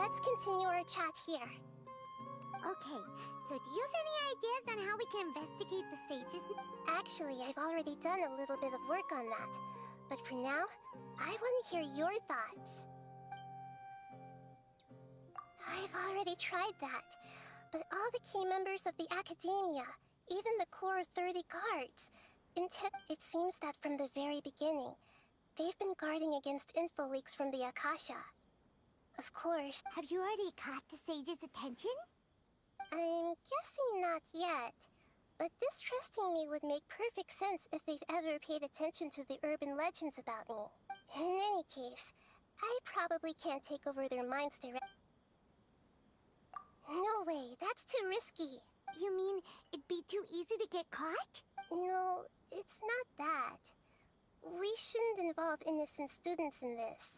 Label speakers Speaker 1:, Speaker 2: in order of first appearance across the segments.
Speaker 1: let's continue our chat here.
Speaker 2: Okay, so do you have any ideas on how we can investigate the sages?
Speaker 1: Actually, I've already done a little bit of work on that. But for now, I want to hear your thoughts. I've already tried that, but all the key members of the Academia, even the core 30 guards, it seems that from the very beginning, they've been guarding against info leaks from the Akasha. Of course.
Speaker 2: Have you already caught the sages' attention?
Speaker 1: I'm guessing not yet, but distrusting me would make perfect sense if they've ever paid attention to the urban legends about me. In any case, I probably can't take over their minds directly. No way, that's too risky.
Speaker 2: You mean it'd be too easy to get caught?
Speaker 1: No, it's not that. We shouldn't involve innocent students in this.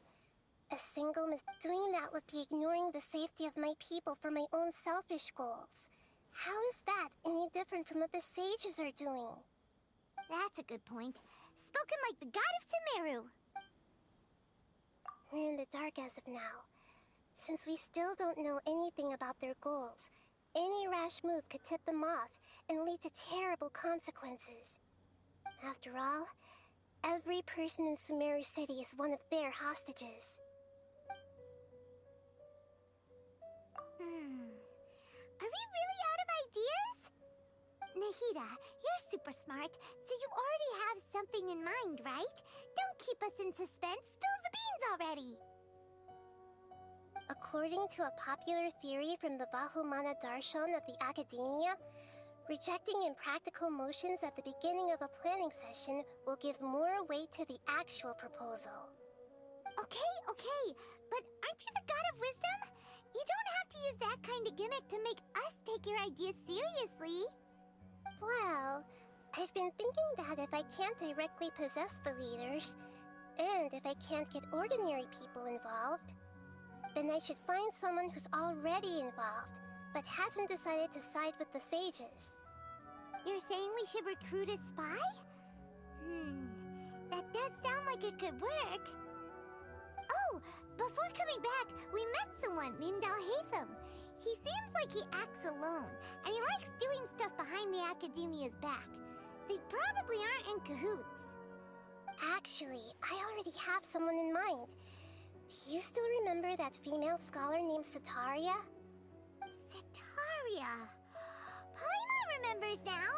Speaker 1: A single doing that would be ignoring the safety of my people for my own selfish goals. How is that any different from what the sages are doing?
Speaker 2: That's a good point. Spoken like the god of Sumeru.
Speaker 1: We're in the dark as of now. Since we still don't know anything about their goals, any rash move could tip them off and lead to terrible consequences. After all, every person in Sumeru City is one of their hostages.
Speaker 2: Are we really out of ideas? Nahida, you're super smart, so you already have something in mind, right? Don't keep us in suspense. Spill the beans already.
Speaker 1: According to a popular theory from the Vahumana Darshan of the Academia, rejecting impractical motions at the beginning of a planning session will give more weight to the actual proposal.
Speaker 2: Okay, but aren't you the god of wisdom? You don't have to use that kind of gimmick to make us take your ideas seriously.
Speaker 1: Well, I've been thinking that if I can't directly possess the leaders, and if I can't get ordinary people involved, then I should find someone who's already involved, but hasn't decided to side with the sages.
Speaker 2: You're saying we should recruit a spy? That does sound like it could work. Oh, before coming back, we met someone named Alhaitham. He seems like he acts alone, and he likes doing stuff behind the Academia's back. They probably aren't in cahoots.
Speaker 1: Actually, I already have someone in mind. Do you still remember that female scholar named Setaria?
Speaker 2: Setaria? Paimon remembers now.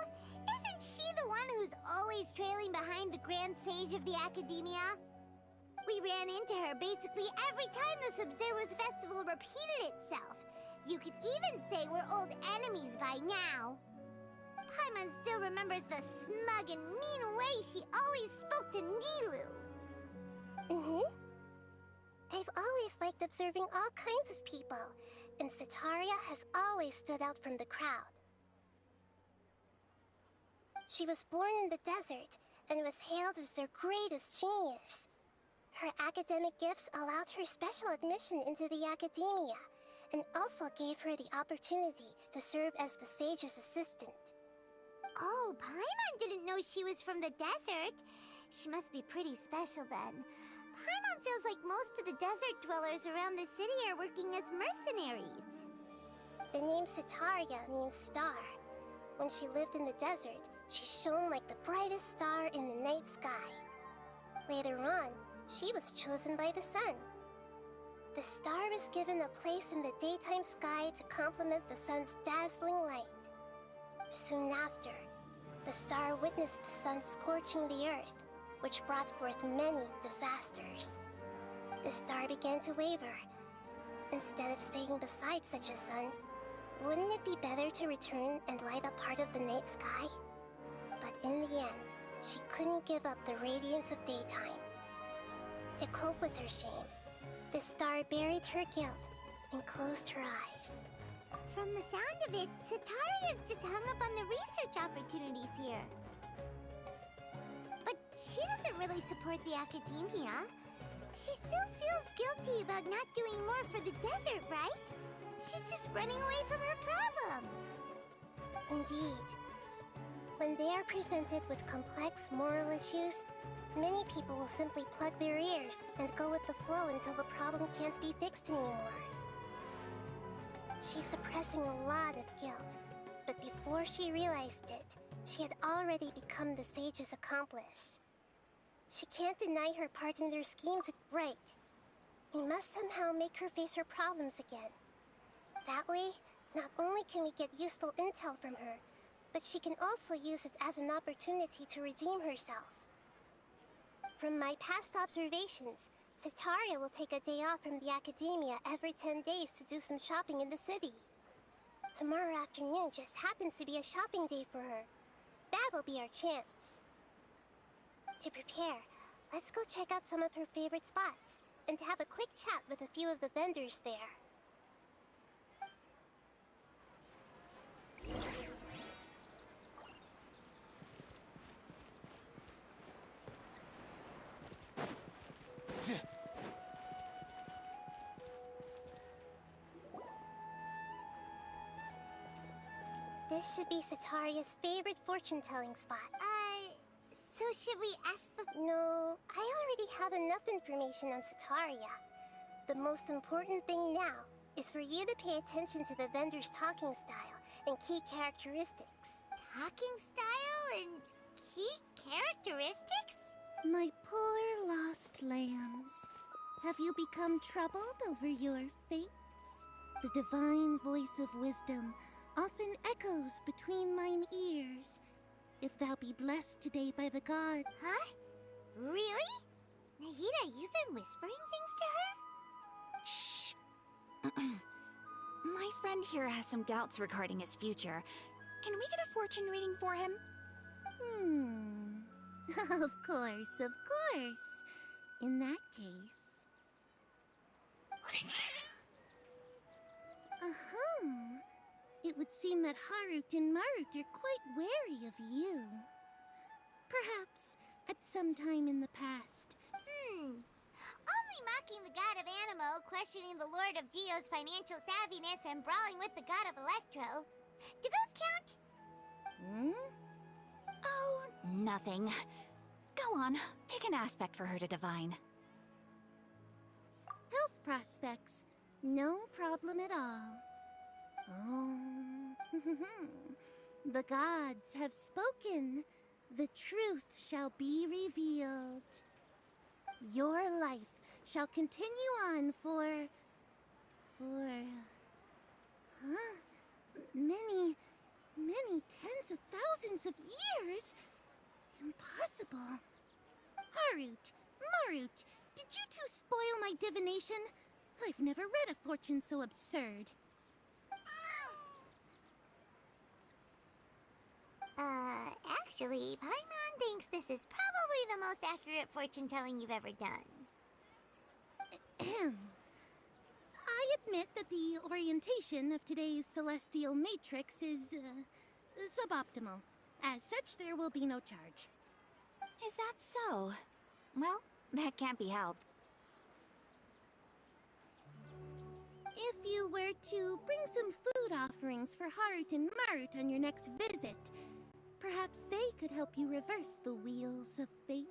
Speaker 2: Isn't she the one who's always trailing behind the Grand Sage of the Academia? We ran into her basically every time the Sub-Zero's festival repeated itself. You could even say we're old enemies by now. Paimon still remembers the smug and mean way she always spoke to Nilou.
Speaker 1: I've always liked observing all kinds of people, and Setaria has always stood out from the crowd. She was born in the desert and was hailed as their greatest genius. Her academic gifts allowed her special admission into the Academia, and also gave her the opportunity to serve as the sage's assistant.
Speaker 2: Oh, Paimon didn't know she was from the desert. She must be pretty special then. Paimon feels like most of the desert dwellers around the city are working as mercenaries.
Speaker 1: The name Setaria means star. When she lived in the desert, she shone like the brightest star in the night sky. Later on, she was chosen by the sun. The star was given a place in the daytime sky to complement the sun's dazzling light. Soon after, the star witnessed the sun scorching the earth, which brought forth many disasters. The star began to waver. Instead of staying beside such a sun, wouldn't it be better to return and light up part of the night sky? But in the end, she couldn't give up the radiance of daytime. To cope with her shame, the star buried her guilt and closed her eyes.
Speaker 2: From the sound of it, Setaria's just hung up on the research opportunities here. But she doesn't really support the Academia. She still feels guilty about not doing more for the desert, right? She's just running away from her problems.
Speaker 1: Indeed. When they are presented with complex moral issues, many people will simply plug their ears and go with the flow until the problem can't be fixed anymore. She's suppressing a lot of guilt, but before she realized it, she had already become the sage's accomplice. She can't deny her part in their scheme to right. We must somehow make her face her problems again. That way, not only can we get useful intel from her, but she can also use it as an opportunity to redeem herself. From my past observations, Cetaria will take a day off from the academia every 10 days to do some shopping in the city. Tomorrow afternoon just happens to be a shopping day for her. That'll be our chance. To prepare, let's go check out some of her favorite spots and have a quick chat with a few of the vendors there. This should be Cetaria's favorite fortune-telling spot.
Speaker 2: So should we ask the...
Speaker 1: No, I already have enough information on Cetaria. The most important thing now is for you to pay attention to the vendor's talking style and key characteristics.
Speaker 2: Talking style and key characteristics?
Speaker 3: My poor lost lambs, have you become troubled over your fates? The divine voice of wisdom often echoes between mine ears. If thou be blessed today by the god...
Speaker 2: Huh? Really? Nahida, you've been whispering things to her?
Speaker 4: Shh. My friend here has some doubts regarding his future. Can we get a fortune reading for him?
Speaker 3: Of course, of course. In that case... It would seem that Harut and Marut are quite wary of you. Perhaps at some time in the past.
Speaker 2: Only mocking the god of Animo, questioning the lord of Geo's financial savviness, and brawling with the god of Electro. Do those count?
Speaker 4: Oh, nothing. Go on, pick an aspect for her to divine.
Speaker 3: Health prospects. No problem at all. Oh, the gods have spoken. The truth shall be revealed. Your life shall continue on for many tens of thousands of years. Impossible. Harut, Marut, did you two spoil my divination? I've never read a fortune so absurd.
Speaker 2: Actually, Paimon thinks this is probably the most accurate fortune-telling you've ever done.
Speaker 3: I admit that the orientation of today's celestial matrix is suboptimal. As such, there will be no charge.
Speaker 4: Is that so? Well, that can't be helped.
Speaker 3: If you were to bring some food offerings for Harut and Marut on your next visit, perhaps they could help you reverse the wheels of fate.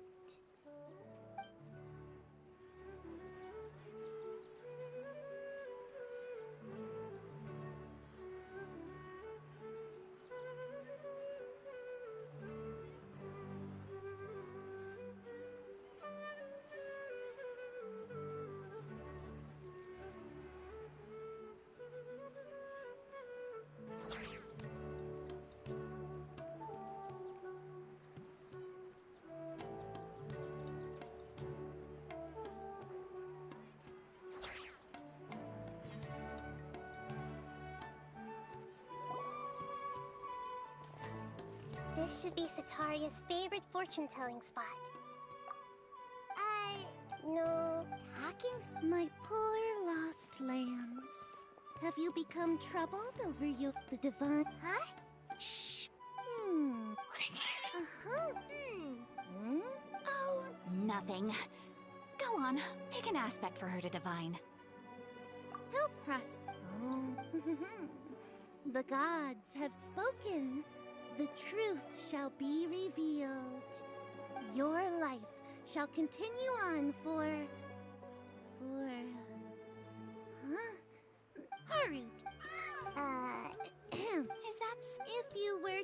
Speaker 1: This should be Cetaria's favorite fortune-telling spot. No,
Speaker 3: My poor lost lambs. Have you become troubled over the divine...
Speaker 2: Huh?
Speaker 4: Shh. Oh, nothing. Go on, pick an aspect for her to divine.
Speaker 3: Health prospect. Oh, the gods have spoken. The truth shall be revealed. Your life shall continue on Harut.
Speaker 4: secrets.
Speaker 3: If you were...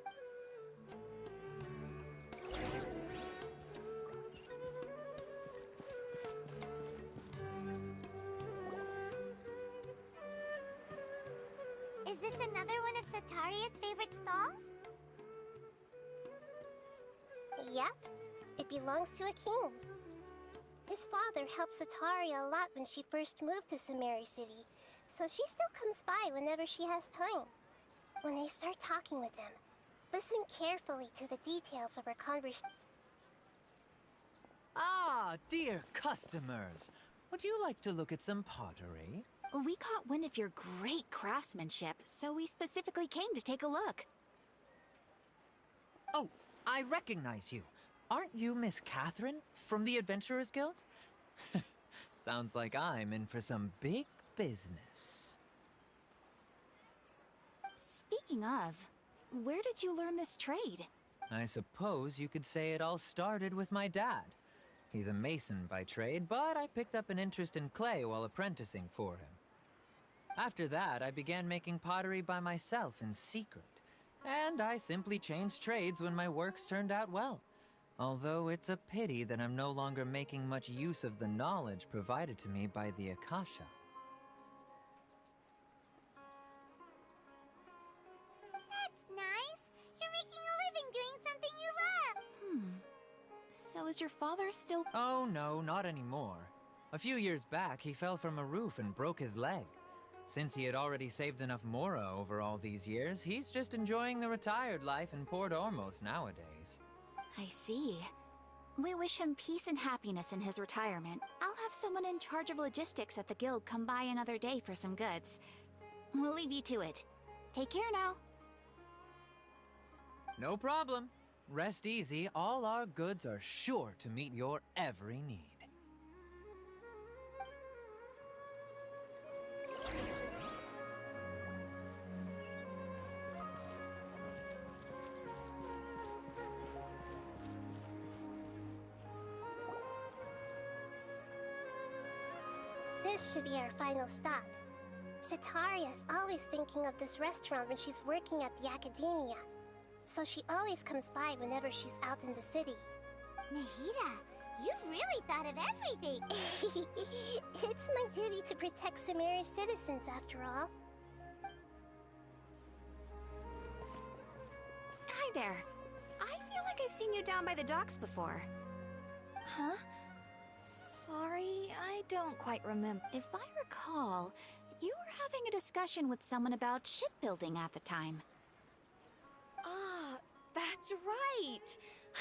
Speaker 2: Is this another one of Sataria's favorite stalls?
Speaker 1: Yep, it belongs to a king. His father helped Sataria a lot when she first moved to Sumeru City, so she still comes by whenever she has time. When I start talking with him, listen carefully to the details of our conversation.
Speaker 5: Ah, dear customers. Would you like to look at some pottery?
Speaker 4: We caught wind of your great craftsmanship, so we specifically came to take a look.
Speaker 5: Oh, I recognize you. Aren't you Miss Catherine from the Adventurers Guild? Sounds like I'm in for some big business.
Speaker 4: Speaking of, where did you learn this trade?
Speaker 5: I suppose you could say it all started with my dad. He's a mason by trade, but I picked up an interest in clay while apprenticing for him. After that, I began making pottery by myself in secret. And I simply changed trades when my works turned out well. Although it's a pity that I'm no longer making much use of the knowledge provided to me by the Akasha.
Speaker 2: That's nice. You're making a living doing something you love.
Speaker 4: So is your father still...
Speaker 5: Oh no, not anymore. A few years back, he fell from a roof and broke his leg. Since he had already saved enough Mora over all these years, he's just enjoying the retired life in Port Ormos nowadays.
Speaker 4: I see. We wish him peace and happiness in his retirement. I'll have someone in charge of logistics at the guild come by another day for some goods. We'll leave you to it. Take care now.
Speaker 5: No problem. Rest easy, all our goods are sure to meet your every need.
Speaker 1: This should be our final stop. Sataria's always thinking of this restaurant when she's working at the academia, so she always comes by whenever she's out in the city.
Speaker 2: Nahida, you've really thought of everything.
Speaker 1: It's my duty to protect Sumeru's citizens, after all.
Speaker 4: Hi there. I feel like I've seen you down by the docks before.
Speaker 6: Huh? Sorry, I don't quite remember.
Speaker 4: If I recall, you were having a discussion with someone about shipbuilding at the time.
Speaker 6: Ah, that's right!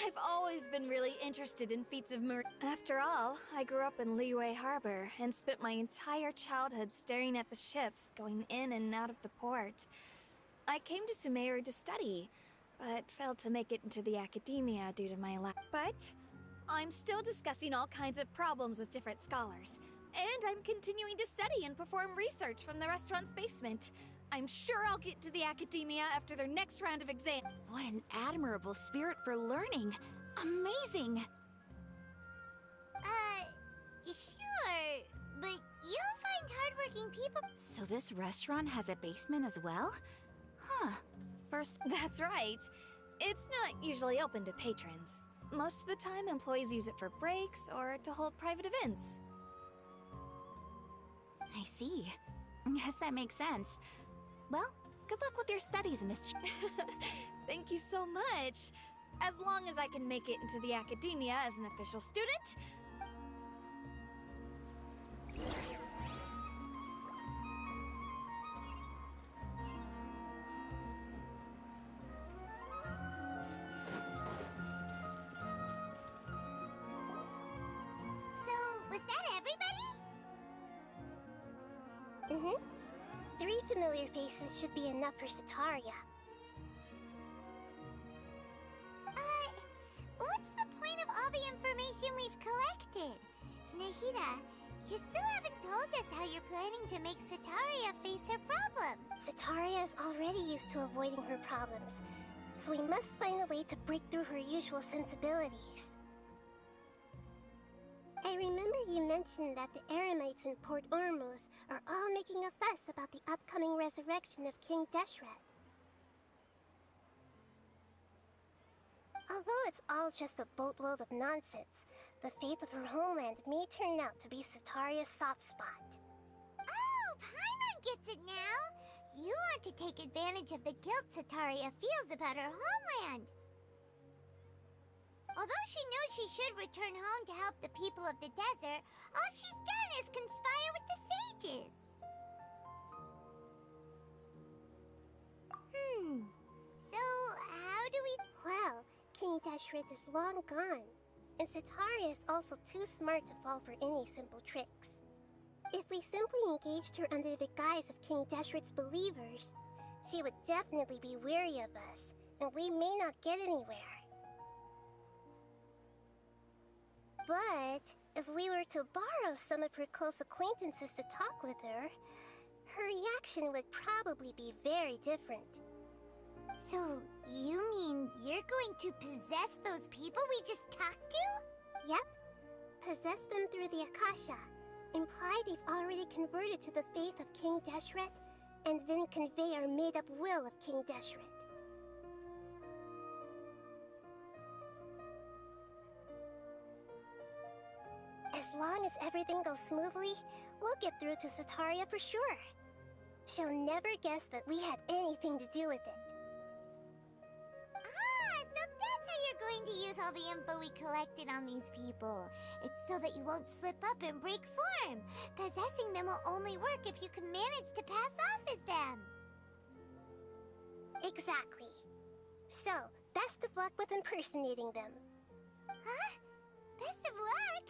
Speaker 6: I've always been really interested in feats of marine. After all, I grew up in Liyue Harbor and spent my entire childhood staring at the ships going in and out of the port. I came to Sumeru to study, but failed to make it into the academia due to my lack. But I'm still discussing all kinds of problems with different scholars. And I'm continuing to study and perform research from the restaurant's basement. I'm sure I'll get to the academia after their next round of exams.
Speaker 4: What an admirable spirit for learning. Amazing.
Speaker 2: Sure, but you'll find hardworking people.
Speaker 4: So this restaurant has a basement as well? Huh. First,
Speaker 6: That's right. It's not usually open to patrons. Most of the time, employees use it for breaks or to hold private events.
Speaker 4: I see. Yes, that makes sense. Well, good luck with your studies, Miss
Speaker 6: Thank you so much. As long as I can make it into the academia as an official student.
Speaker 2: So, was that everybody?
Speaker 1: Mm-hmm. 3 familiar faces should be enough for Sataria.
Speaker 2: What's the point of all the information we've collected? Nahida, you still haven't told us how you're planning to make Sataria face her problem.
Speaker 1: Sataria is already used to avoiding her problems, so we must find a way to break through her usual sensibilities. I remember you mentioned that the Eremites in Port Ormos are all making a fuss about the upcoming resurrection of King Deshret. Although it's all just a boatload of nonsense, the fate of her homeland may turn out to be Sataria's soft spot.
Speaker 2: Oh, Paimon gets it now! You want to take advantage of the guilt Sataria feels about her homeland. Although she knows she should return home to help the people of the desert, all she's done is conspire with the sages. So, how do we...
Speaker 1: Well, King Deshret is long gone, and Sataria is also too smart to fall for any simple tricks. If we simply engaged her under the guise of King Deshret's believers, she would definitely be wary of us, and we may not get anywhere. But if we were to borrow some of her close acquaintances to talk with her, her reaction would probably be very different.
Speaker 2: So, you mean you're going to possess those people we just talked to?
Speaker 1: Yep. Possess them through the Akasha. Imply they've already converted to the faith of King Deshret, and then convey our made-up will of King Deshret. As long as everything goes smoothly, we'll get through to Sataria for sure. She'll never guess that we had anything to do with it.
Speaker 2: So that's how you're going to use all the info we collected on these people. It's so that you won't slip up and break form. Possessing them will only work if you can manage to pass off as them.
Speaker 1: Exactly. So, best of luck with impersonating them.
Speaker 2: Huh? Best of luck?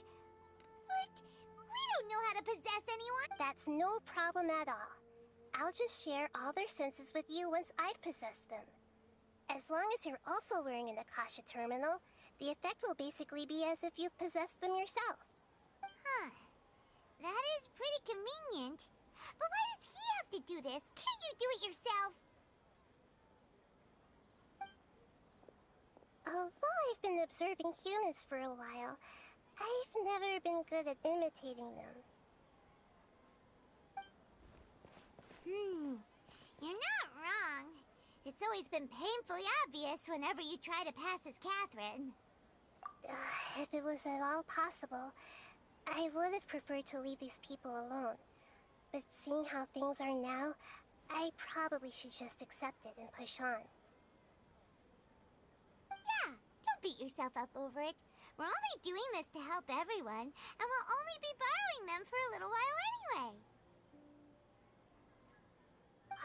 Speaker 2: But we don't know how to possess anyone.
Speaker 1: That's no problem at all. I'll just share all their senses with you once I've possessed them. As long as you're also wearing an Akasha terminal, the effect will basically be as if you've possessed them yourself.
Speaker 2: Huh. That is pretty convenient. But why does he have to do this? Can't you do it yourself?
Speaker 1: Although I've been observing humans for a while, I've never been good at imitating them.
Speaker 2: You're not wrong. It's always been painfully obvious whenever you try to pass as Catherine.
Speaker 1: If it was at all possible, I would have preferred to leave these people alone. But seeing how things are now, I probably should just accept it and push on.
Speaker 2: Yeah, don't beat yourself up over it. We're only doing this to help everyone, and we'll only be borrowing them for a little while anyway.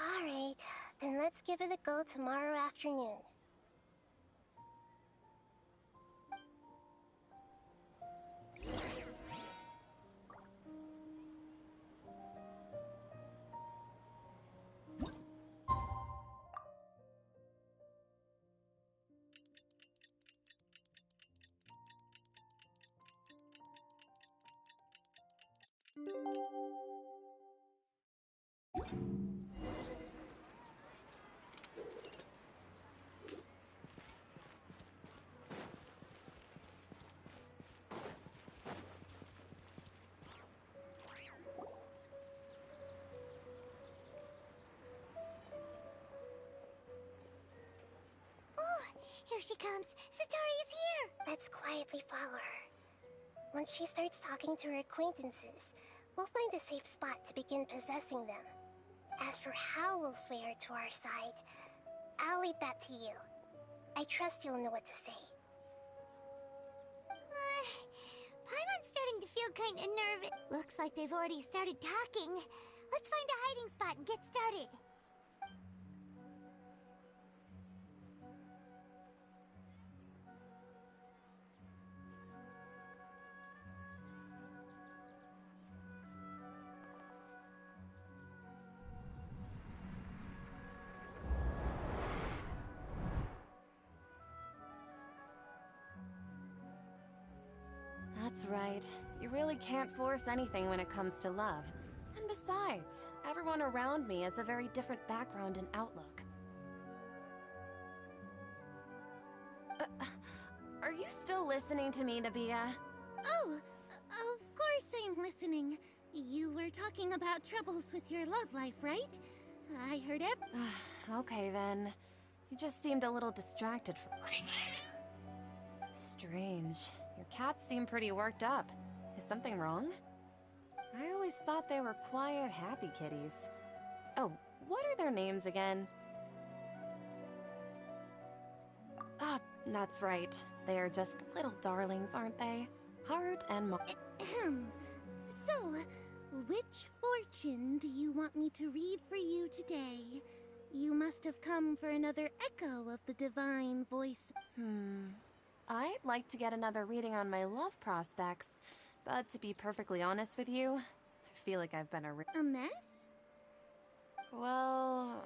Speaker 1: Alright, then let's give it a go tomorrow afternoon.
Speaker 2: Here she comes. Sataria's here.
Speaker 1: Let's quietly follow her. Once she starts talking to her acquaintances, we'll find a safe spot to begin possessing them. As for how we'll sway her to our side, I'll leave that to you. I trust you'll know what to say.
Speaker 2: Paimon's starting to feel kind of nervous. Looks like they've already started talking. Let's find a hiding spot and get started.
Speaker 7: That's right. You really can't force anything when it comes to love. And besides, everyone around me has a very different background and outlook. Are you still listening to me, Nabia?
Speaker 3: Oh, of course I'm listening. You were talking about troubles with your love life, right? I heard
Speaker 7: Okay then. You just seemed a little distracted from... Strange. Your cats seem pretty worked up. Is something wrong? I always thought they were quiet, happy kitties. Oh, what are their names again? Ah, that's right. They are just little darlings, aren't they? Harut and
Speaker 3: Ahem. So, which fortune do you want me to read for you today? You must have come for another echo of the divine voice.
Speaker 7: I'd like to get another reading on my love prospects, but to be perfectly honest with you, I feel like I've been
Speaker 3: A mess?
Speaker 7: Well,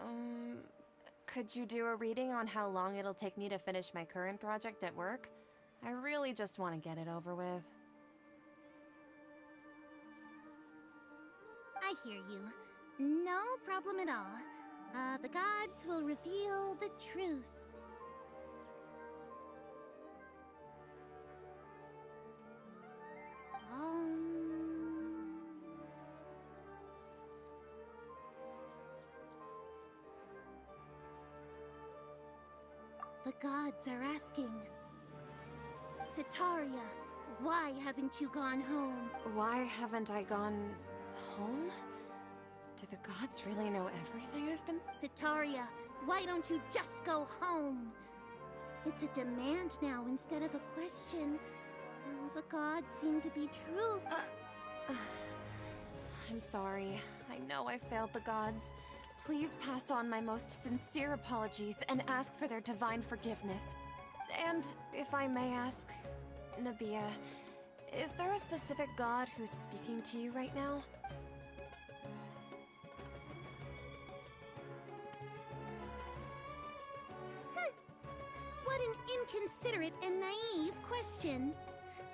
Speaker 7: could you do a reading on how long it'll take me to finish my current project at work? I really just want to get it over with.
Speaker 3: I hear you. No problem at all. The gods will reveal the truth. The gods are asking. Sitaria, why haven't you gone home?
Speaker 7: Why haven't I gone home? Do the gods really know everything I've been...
Speaker 3: Sitaria, why don't you just go home? It's a demand now instead of a question. Oh, the gods seem to be true.
Speaker 7: I'm sorry. I know I failed the gods. Please pass on my most sincere apologies and ask for their divine forgiveness. And, if I may ask, Nabia, is there a specific god who's speaking to you right now?
Speaker 3: What an inconsiderate and naive question.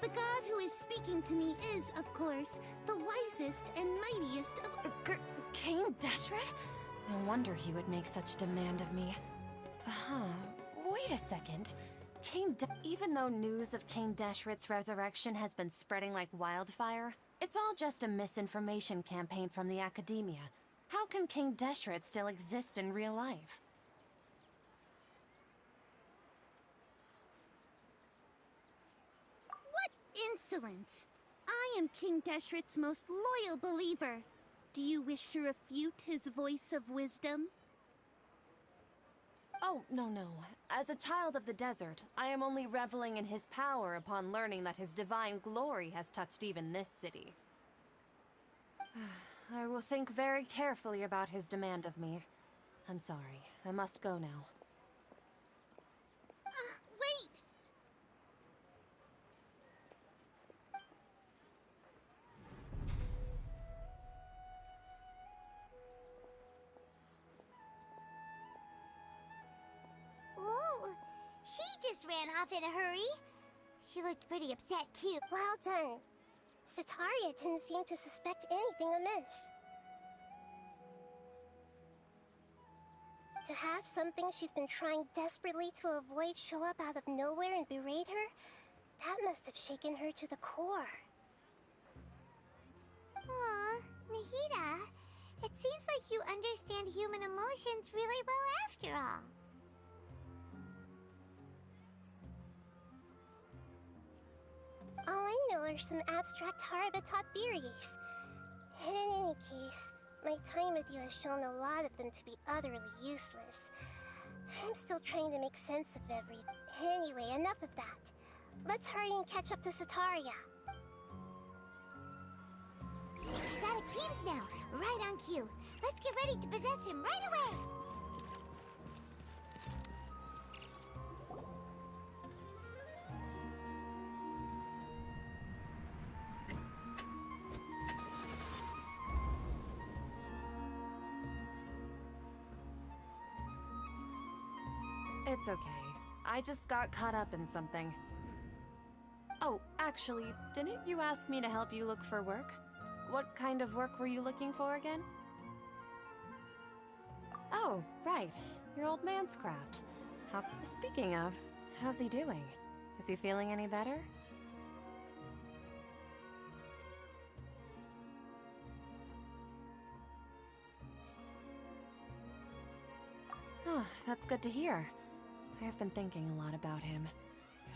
Speaker 3: The god who is speaking to me is, of course, the wisest and mightiest of...
Speaker 7: King Deshret? No wonder he would make such demand of me. Wait a second. Even though news of King Deshret's resurrection has been spreading like wildfire, it's all just a misinformation campaign from the Academia. How can King Deshret still exist in real life?
Speaker 3: What insolence! I am King Deshret's most loyal believer. Do you wish to refute his voice of wisdom?
Speaker 7: Oh, no. As a child of the desert, I am only reveling in his power upon learning that his divine glory has touched even this city. I will think very carefully about his demand of me. I'm sorry. I must go now.
Speaker 3: Wait!
Speaker 2: Whoa! She just ran off in a hurry. She looked pretty upset, too.
Speaker 1: Well done. Sitaria didn't seem to suspect anything amiss. To have something she's been trying desperately to avoid show up out of nowhere and berate her, that must have shaken her to the core.
Speaker 2: Aw, Nahida, it seems like you understand human emotions really well after all.
Speaker 1: All I know are some abstract Harabatot theories. And in any case, my time with you has shown a lot of them to be utterly useless. I'm still trying to make sense of everything. Anyway, enough of that. Let's hurry and catch up to Sitaria.
Speaker 2: He's out of Keem's now, right on cue. Let's get ready to possess him right away!
Speaker 7: It's okay. I just got caught up in something. Oh, actually, didn't you ask me to help you look for work? What kind of work were you looking for again? Oh, right. Your old man's craft. Speaking of, how's he doing? Is he feeling any better? Oh, that's good to hear. I have been thinking a lot about him.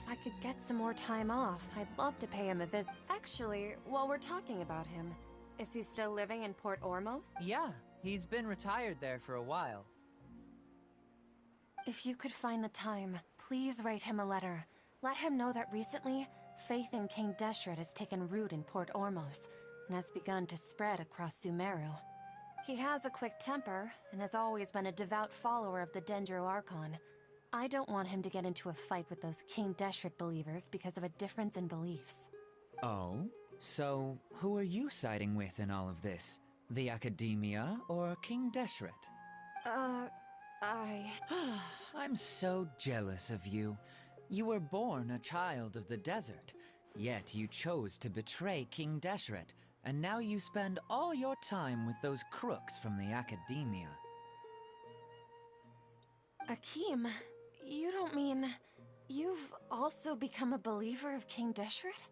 Speaker 7: If I could get some more time off, I'd love to pay him a visit. Actually, while we're talking about him, is he still living in Port Ormos?
Speaker 5: Yeah, he's been retired there for a while.
Speaker 7: If you could find the time, please write him a letter. Let him know that recently, faith in King Deshret has taken root in Port Ormos and has begun to spread across Sumeru. He has a quick temper and has always been a devout follower of the Dendro Archon. I don't want him to get into a fight with those King Deshret believers because of a difference in beliefs.
Speaker 5: Oh? So, who are you siding with in all of this? The Academia or King Deshret? I'm so jealous of you. You were born a child of the desert, yet you chose to betray King Deshret, and now you spend all your time with those crooks from the Academia.
Speaker 7: Akeem, you don't mean... you've also become a believer of King Deshret?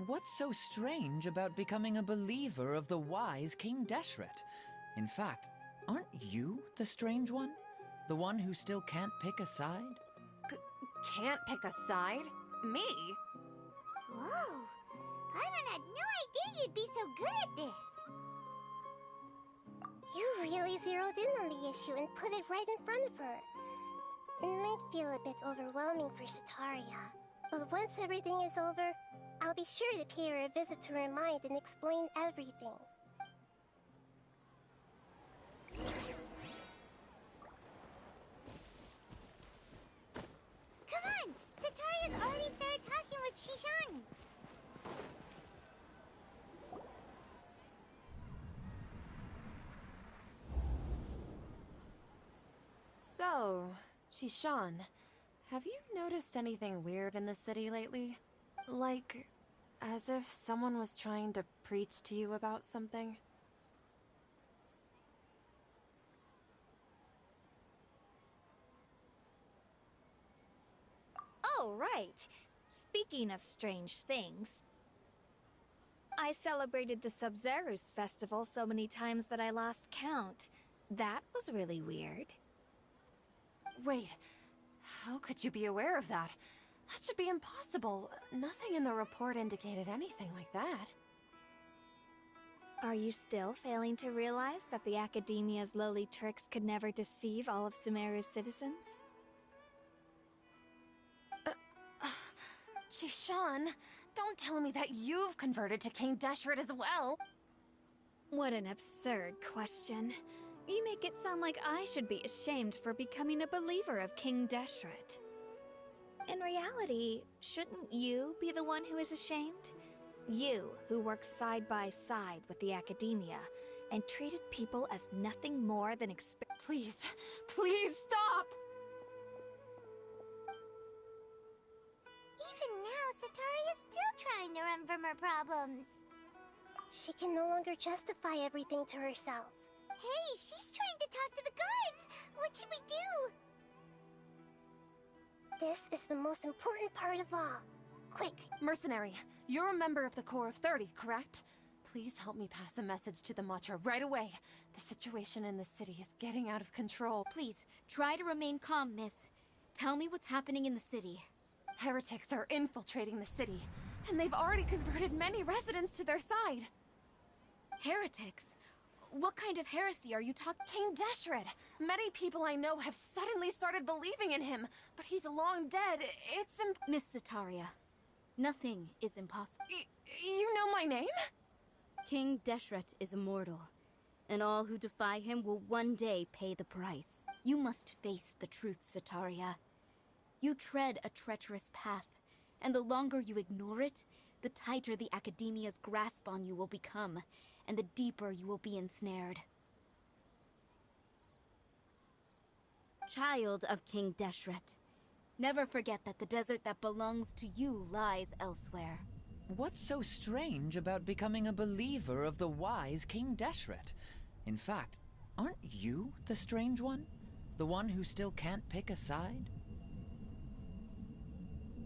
Speaker 5: What's so strange about becoming a believer of the wise King Deshret? In fact, aren't you the strange one? The one who still can't pick a side?
Speaker 7: Can't pick a side? Me?
Speaker 2: Whoa! Paimon had no idea you'd be so good at this!
Speaker 1: You really zeroed in on the issue and put it right in front of her. It might feel a bit overwhelming for Sataria, but once everything is over, I'll be sure to pay her a visit to her mind and explain everything.
Speaker 2: Come on! Sataria's already started talking with Shishan!
Speaker 7: So, Shishan, have you noticed anything weird in the city lately? Like, as if someone was trying to preach to you about something?
Speaker 6: Oh, right. Speaking of strange things, I celebrated the Sub-Zerus festival so many times that I lost count. That was really weird.
Speaker 7: Wait, how could you be aware of that? That should be impossible. Nothing in the report indicated anything like that.
Speaker 6: Are you still failing to realize that the Academia's lowly tricks could never deceive all of Sumeru's citizens?
Speaker 7: Shishan, don't tell me that you've converted to King Deshret as well.
Speaker 6: What an absurd question. You make it sound like I should be ashamed for becoming a believer of King Deshret. In reality, shouldn't you be the one who is ashamed? You, who worked side by side with the Academia and treated people as nothing more than
Speaker 7: Please, please stop!
Speaker 2: Even now, Sataria's still trying to run from her problems.
Speaker 1: She can no longer justify everything to herself.
Speaker 2: Hey, she's trying to talk to the guards! What should we do?
Speaker 1: This is the most important part of all. Quick,
Speaker 7: Mercenary, you're a member of the Corps of 30, correct? Please help me pass a message to the Matcha right away. The situation in the city is getting out of control.
Speaker 8: Please, try to remain calm, miss. Tell me what's happening in the city.
Speaker 7: Heretics are infiltrating the city, and they've already converted many residents to their side.
Speaker 8: Heretics? What kind of heresy are you talking?
Speaker 7: King Deshret! Many people I know have suddenly started believing in him, but he's long dead. It's
Speaker 8: Miss Sataria, nothing is impossible.
Speaker 7: You know my name?
Speaker 8: King Deshret is immortal, and all who defy him will one day pay the price. You must face the truth, Sataria. You tread a treacherous path, and the longer you ignore it, the tighter the Academia's grasp on you will become, and the deeper you will be ensnared. Child of King Deshret, never forget that the desert that belongs to you lies elsewhere.
Speaker 5: What's so strange about becoming a believer of the wise King Deshret? In fact, aren't you the strange one? The one who still can't pick a side?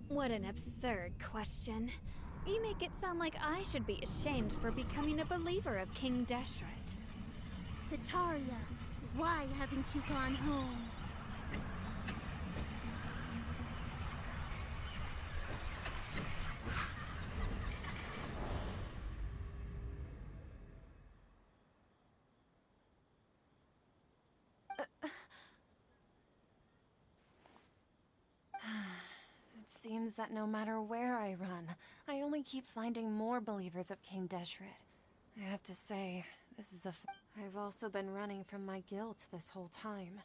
Speaker 6: What an absurd question. You make it sound like I should be ashamed for becoming a believer of King Deshret.
Speaker 3: Sataria, why haven't you gone home?
Speaker 7: seems that no matter where I run, I only keep finding more believers of King Deshret. I have to say, this is I've also been running from my guilt this whole time.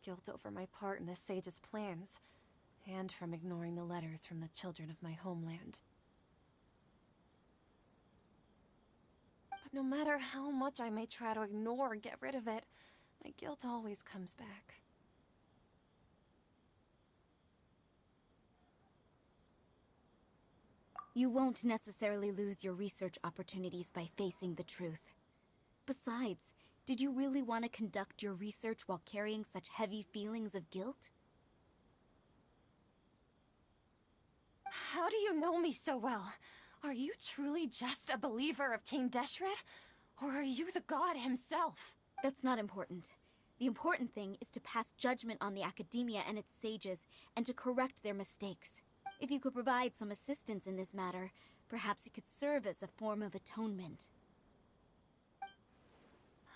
Speaker 7: Guilt over my part in the sage's plans, and from ignoring the letters from the children of my homeland. But no matter how much I may try to ignore or get rid of it, my guilt always comes back.
Speaker 8: You won't necessarily lose your research opportunities by facing the truth. Besides, did you really want to conduct your research while carrying such heavy feelings of guilt?
Speaker 7: How do you know me so well? Are you truly just a believer of King Deshret? Or are you the god himself?
Speaker 8: That's not important. The important thing is to pass judgment on the academia and its sages, and to correct their mistakes. If you could provide some assistance in this matter, perhaps it could serve as a form of atonement.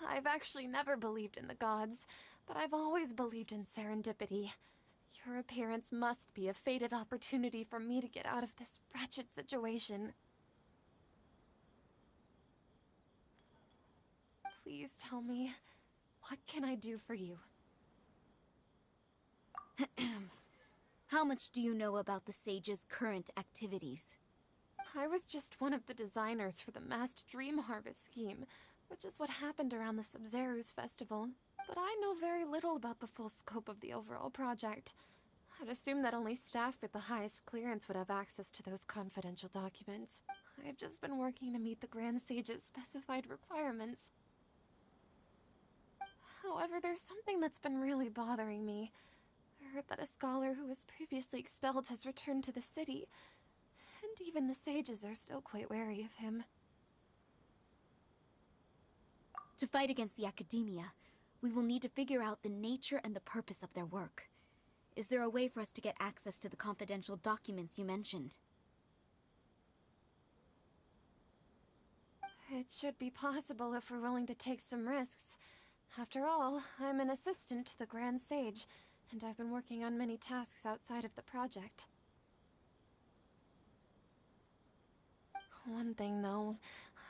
Speaker 7: I've actually never believed in the gods, but I've always believed in serendipity. Your appearance must be a fated opportunity for me to get out of this wretched situation. Please tell me, what can I do for you?
Speaker 8: How much do you know about the sage's current activities?
Speaker 7: I was just one of the designers for the massed dream harvest scheme, which is what happened around the Sub-Zeru's festival. But I know very little about the full scope of the overall project. I'd assume that only staff with the highest clearance would have access to those confidential documents. I've just been working to meet the Grand Sage's specified requirements. However, there's something that's been really bothering me. I heard that a scholar who was previously expelled has returned to the city, and even the sages are still quite wary of him.
Speaker 8: To fight against the academia, we will need to figure out the nature and the purpose of their work. Is there a way for us to get access to the confidential documents you mentioned?
Speaker 7: It should be possible if we're willing to take some risks. After all, I'm an assistant to the Grand Sage, and I've been working on many tasks outside of the project. One thing, though,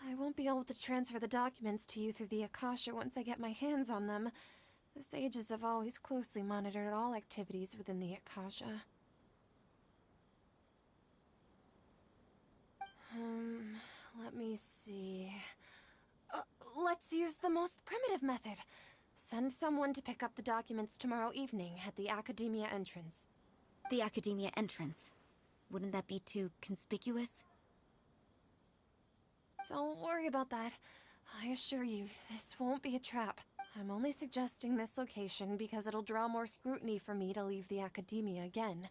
Speaker 7: I won't be able to transfer the documents to you through the Akasha once I get my hands on them. The sages have always closely monitored all activities within the Akasha. Let me see... let's use the most primitive method. Send someone to pick up the documents tomorrow evening at the Academia entrance.
Speaker 8: The Academia entrance. Wouldn't that be too conspicuous?
Speaker 7: Don't worry about that. I assure you, this won't be a trap. I'm only suggesting this location because it'll draw more scrutiny for me to leave the Academia again.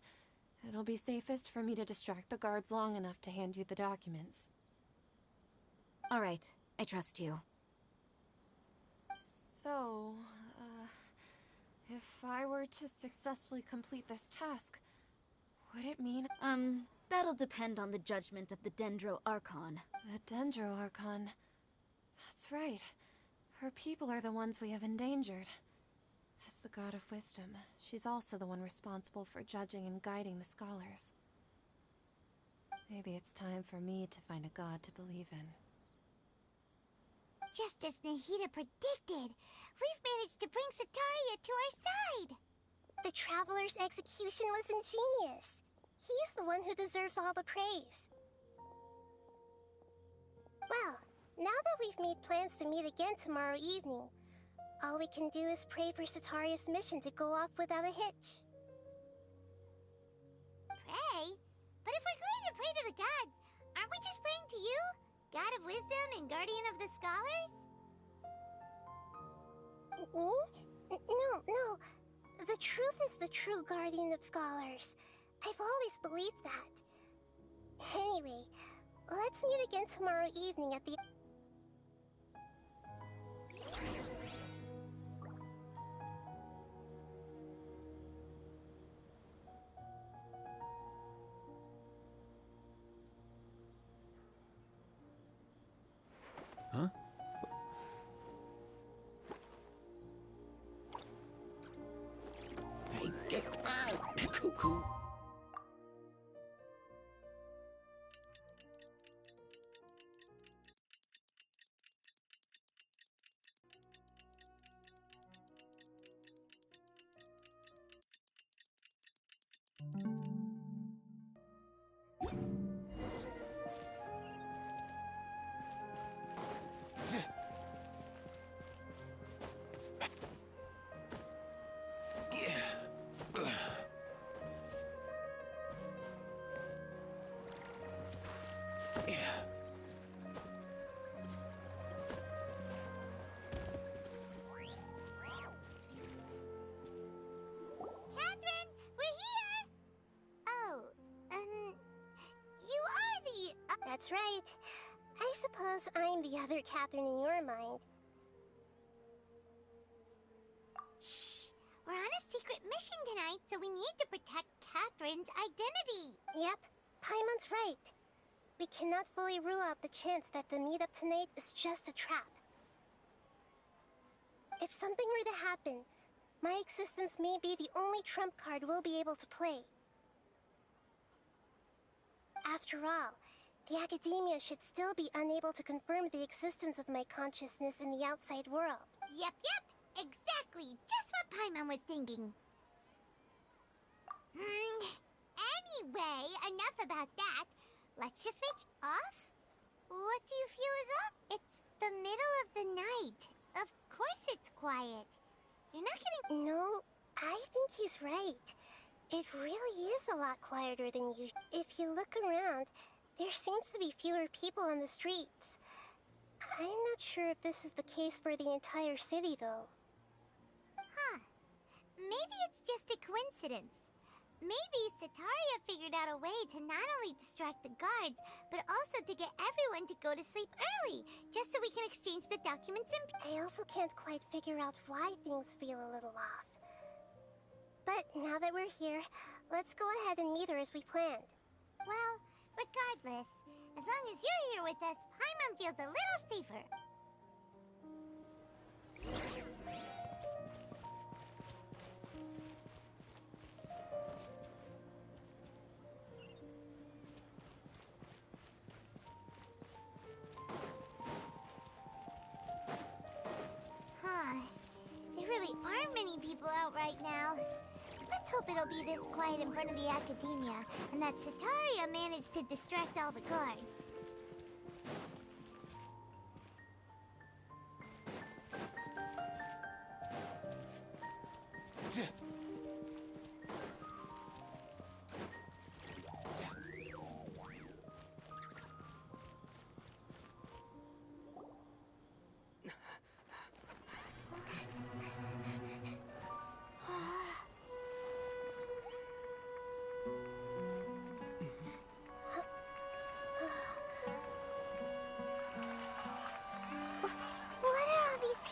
Speaker 7: It'll be safest for me to distract the guards long enough to hand you the documents.
Speaker 8: All right, I trust you.
Speaker 7: So, if I were to successfully complete this task, would it mean...
Speaker 8: That'll depend on the judgment of the Dendro Archon.
Speaker 7: The Dendro Archon. That's right. Her people are the ones we have endangered. As the God of Wisdom, she's also the one responsible for judging and guiding the scholars. Maybe it's time for me to find a god to believe in.
Speaker 2: Just as Nahida predicted, we've managed to bring Sataria to our side!
Speaker 1: The Traveler's execution was ingenious. He's the one who deserves all the praise. Well, now that we've made plans to meet again tomorrow evening, all we can do is pray for Sataria's mission to go off without a hitch.
Speaker 2: Pray? But if we're going to pray to the gods, aren't we just praying to you? God of Wisdom and Guardian of the Scholars?
Speaker 1: No. The truth is the true Guardian of Scholars. I've always believed that. Anyway, let's meet again tomorrow evening at the...
Speaker 9: Huh? Hey, get out! Cuckoo!
Speaker 2: Catherine, we're here! Oh, you are the...
Speaker 1: That's right. I suppose I'm the other Catherine in your mind.
Speaker 2: Shh! We're on a secret mission tonight, so we need to protect Catherine's identity.
Speaker 1: Yep, Paimon's right. We cannot fully rule out the chance that the meetup tonight is just a trap. If something were to happen, my existence may be the only trump card we'll be able to play. After all, the academia should still be unable to confirm the existence of my consciousness in the outside world.
Speaker 2: Yep, exactly. Just what Paimon was thinking. Anyway, enough about that. Let's just switch off. What do you feel is up? It's the middle of the night. Of course it's quiet. You're not getting...
Speaker 1: No, I think he's right. It really is a lot quieter than usual. If you look around, there seems to be fewer people on the streets. I'm not sure if this is the case for the entire city, though.
Speaker 2: Huh. Maybe it's just a coincidence. Maybe Sataria figured out a way to not only distract the guards, but also to get everyone to go to sleep early, just so we can exchange the documents and...
Speaker 1: I also can't quite figure out why things feel a little off. But now that we're here, let's go ahead and meet her as we planned.
Speaker 2: Well, regardless, as long as you're here with us, Paimon feels a little safer. There really aren't many people out right now. Let's hope it'll be this quiet in front of the academia, and that Sataria managed to distract all the guards.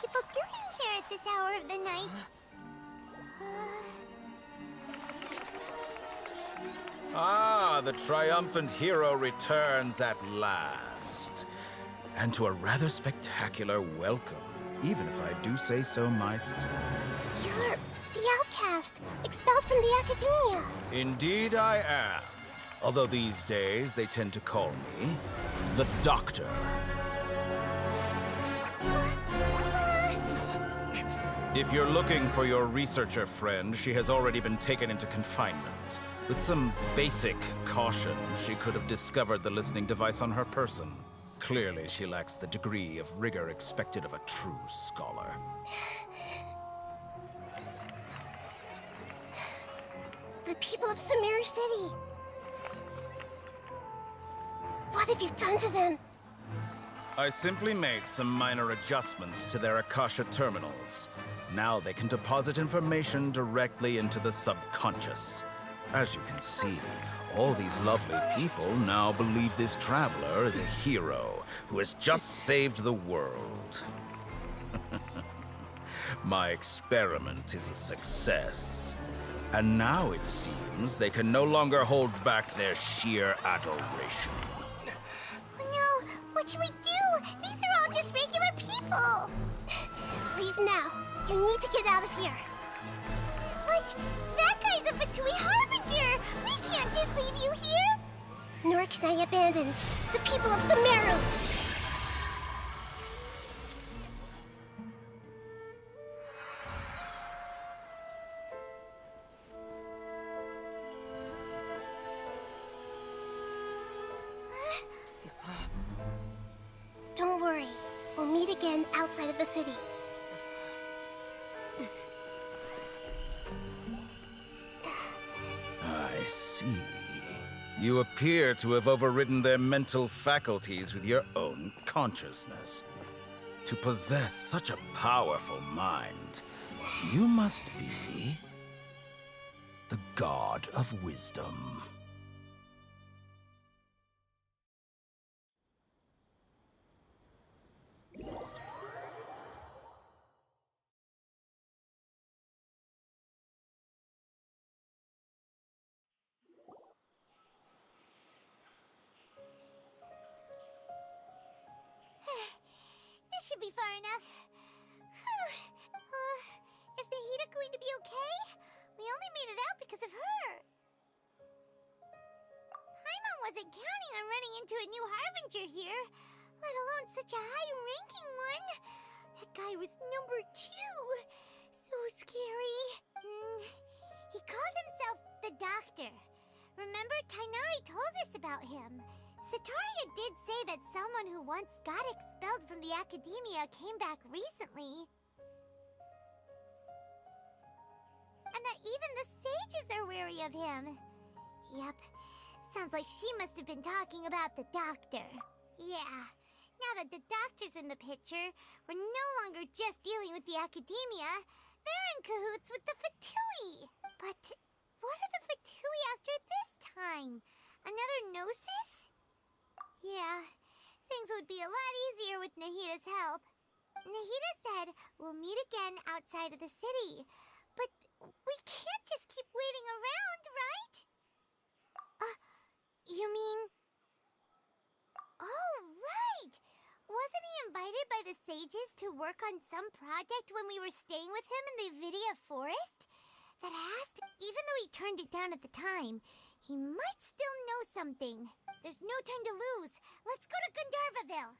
Speaker 2: People doing here at this hour of the night?
Speaker 10: Ah, the triumphant hero returns at last. And to a rather spectacular welcome, even if I do say so myself.
Speaker 1: You're the outcast, expelled from the academia.
Speaker 10: Indeed I am. Although these days they tend to call me the Doctor. If you're looking for your researcher friend, she has already been taken into confinement. With some basic caution, she could have discovered the listening device on her person. Clearly, she lacks the degree of rigor expected of a true scholar.
Speaker 1: The people of Sumeru City! What have you done to them?
Speaker 10: I simply made some minor adjustments to their Akasha terminals. Now they can deposit information directly into the subconscious. As you can see, all these lovely people now believe this traveler is a hero who has just saved the world. My experiment is a success. And now it seems they can no longer hold back their sheer adoration.
Speaker 2: Oh no! What should we do? These are all just regular people!
Speaker 1: Leave now. You need to get out of here.
Speaker 2: But that guy's a Fatui Harbinger! We can't just leave you here!
Speaker 1: Nor can I abandon the people of Sumeru! Don't worry. We'll meet again outside of the city.
Speaker 10: I see. You appear to have overridden their mental faculties with your own consciousness. To possess such a powerful mind, you must be the god of wisdom.
Speaker 2: This should be far enough. Is Nahida going to be okay? We only made it out because of her. Paimon wasn't counting on running into a new Harbinger here, let alone such a high-ranking one. That guy was number 2. So scary. He called himself the Doctor. Remember, Tainari told us about him. Sataria did say that someone who once got expelled from the Academia came back recently. And that even the sages are wary of him. Yep, sounds like she must have been talking about the Doctor. Yeah, now that the Doctor's in the picture, we're no longer just dealing with the Academia. They're in cahoots with the Fatui. But what are the Fatui after this time? Another Gnosis? Yeah, things would be a lot easier with Nahida's help. Nahida said we'll meet again outside of the city. But we can't just keep waiting around, right? You mean... Oh, right! Wasn't he invited by the sages to work on some project when we were staying with him in the Vidia forest? That has to... Even though he turned it down at the time, he might still know something. There's no time to lose. Let's go to Gandharvaville.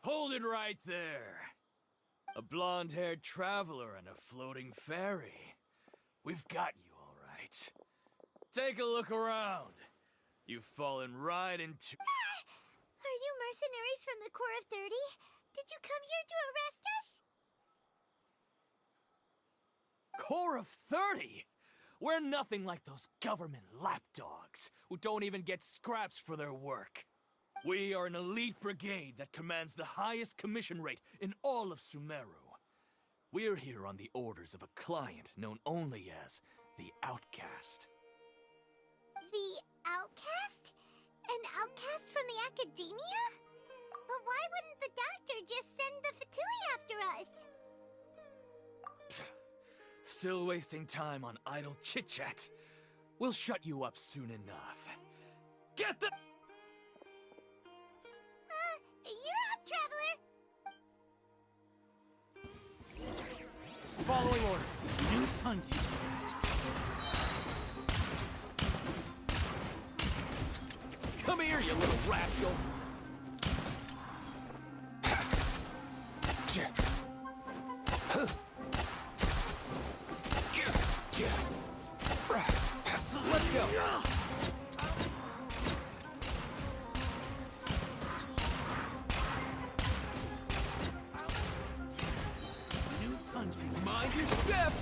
Speaker 9: Hold it right there. A blonde-haired traveler and a floating fairy. We've got you all right. Take a look around. You've fallen right into...
Speaker 2: Are you mercenaries from the Corps of 30? Did you come here to arrest us?
Speaker 9: Corps of 30? We're nothing like those government lapdogs who don't even get scraps for their work. We are an elite brigade that commands the highest commission rate in all of Sumeru. We're here on the orders of a client known only as the Outcast.
Speaker 2: The Outcast? An outcast from the Academia? But why wouldn't the Doctor just send the Fatui after us?
Speaker 9: Still wasting time on idle chit-chat. We'll shut you up soon enough. Get the...
Speaker 2: You're up, Traveler!
Speaker 9: Just following orders. Do punch. Come here, you little rascal! Let's go! New punching. Mind your step!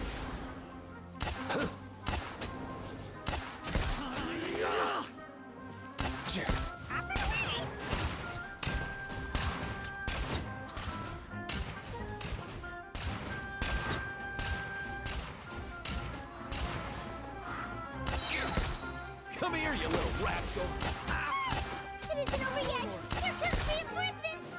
Speaker 9: Come here, you little rascal!
Speaker 2: It isn't over yet! Here comes reinforcements!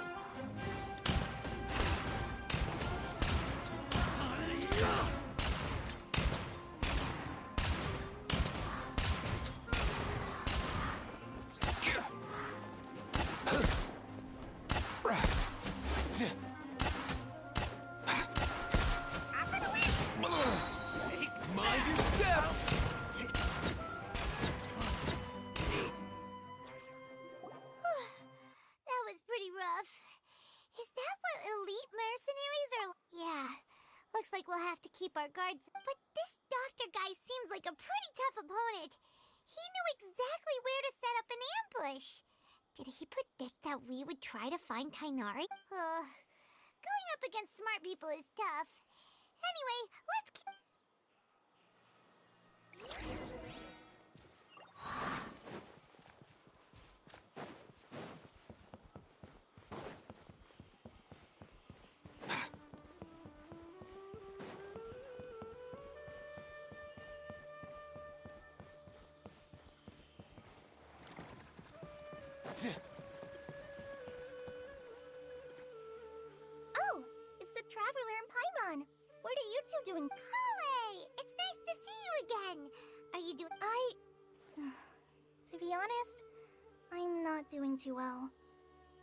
Speaker 2: Looks like we'll have to keep our guards. But this doctor guy seems like a pretty tough opponent. He knew exactly where to set up an ambush. Did he predict that we would try to find Tainari? Going up against smart people is tough. Anyway, let's keep...
Speaker 1: Oh, it's the Traveler and Paimon. What are you two doing?
Speaker 2: Kale! It's nice to see you again. Are you doing...
Speaker 1: To be honest, I'm not doing too well.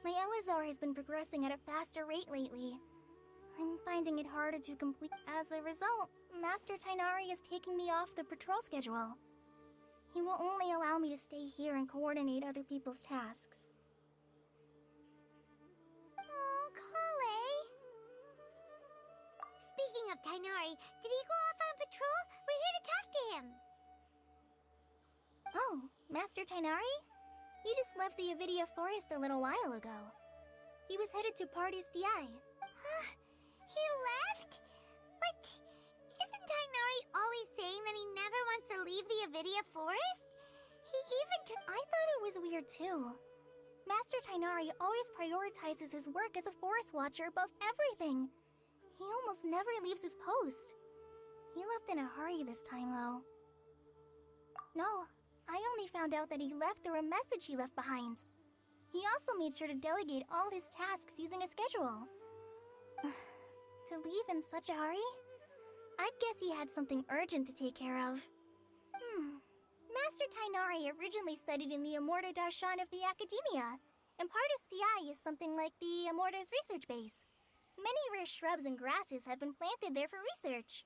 Speaker 1: My Elazar has been progressing at a faster rate lately. I'm finding it harder to complete. As a result, Master Tainari is taking me off the patrol schedule. He will only allow me to stay here and coordinate other people's tasks.
Speaker 2: Oh, Kale. Speaking of Tainari, did he go off on patrol? We're here to talk to him.
Speaker 1: Oh, Master Tainari? He just left the Avidia Forest a little while ago. He was headed to Party's DI.
Speaker 2: Huh? He left? But isn't Tainari always saying that he never wants to leave the Avidia Forest? He even took...
Speaker 1: I thought it was weird too. Master Tainari always prioritizes his work as a forest watcher above everything. He almost never leaves his post. He left in a hurry this time though. No, I only found out that he left through a message he left behind. He also made sure to delegate all his tasks using a schedule. To leave in such a hurry? I'd guess he had something urgent to take care of. Master Tainari originally studied in the Amorta Darshan of the Academia, and Partis DI is something like the Amorta's research base. Many rare shrubs and grasses have been planted there for research.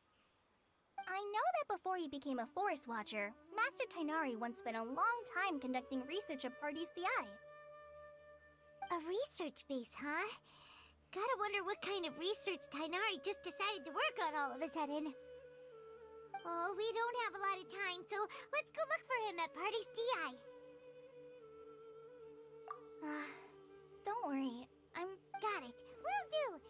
Speaker 1: I know that before he became a forest watcher, Master Tainari once spent a long time conducting research at Partis DI.
Speaker 2: A research base, huh? Gotta wonder what kind of research Tainari just decided to work on all of a sudden. Oh, we don't have a lot of time, so let's go look for him at Party's DI.
Speaker 1: Don't worry.
Speaker 2: Got it. Will do.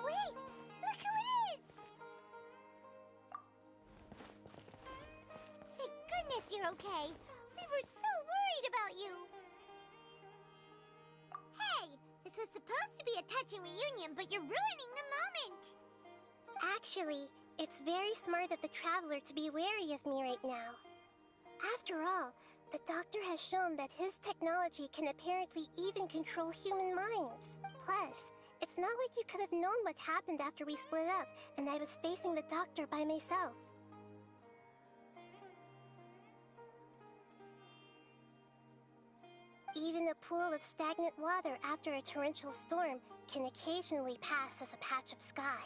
Speaker 2: Wait! Look who it is! Thank goodness you're okay. We were so worried about you. Hey! This was supposed to be a touching reunion, but you're ruining the moment!
Speaker 1: Actually, it's very smart of the traveler to be wary of me right now. After all, the doctor has shown that his technology can apparently even control human minds. Plus, it's not like you could have known what happened after we split up and I was facing the doctor by myself. Even a pool of stagnant water after a torrential storm can occasionally pass as a patch of sky.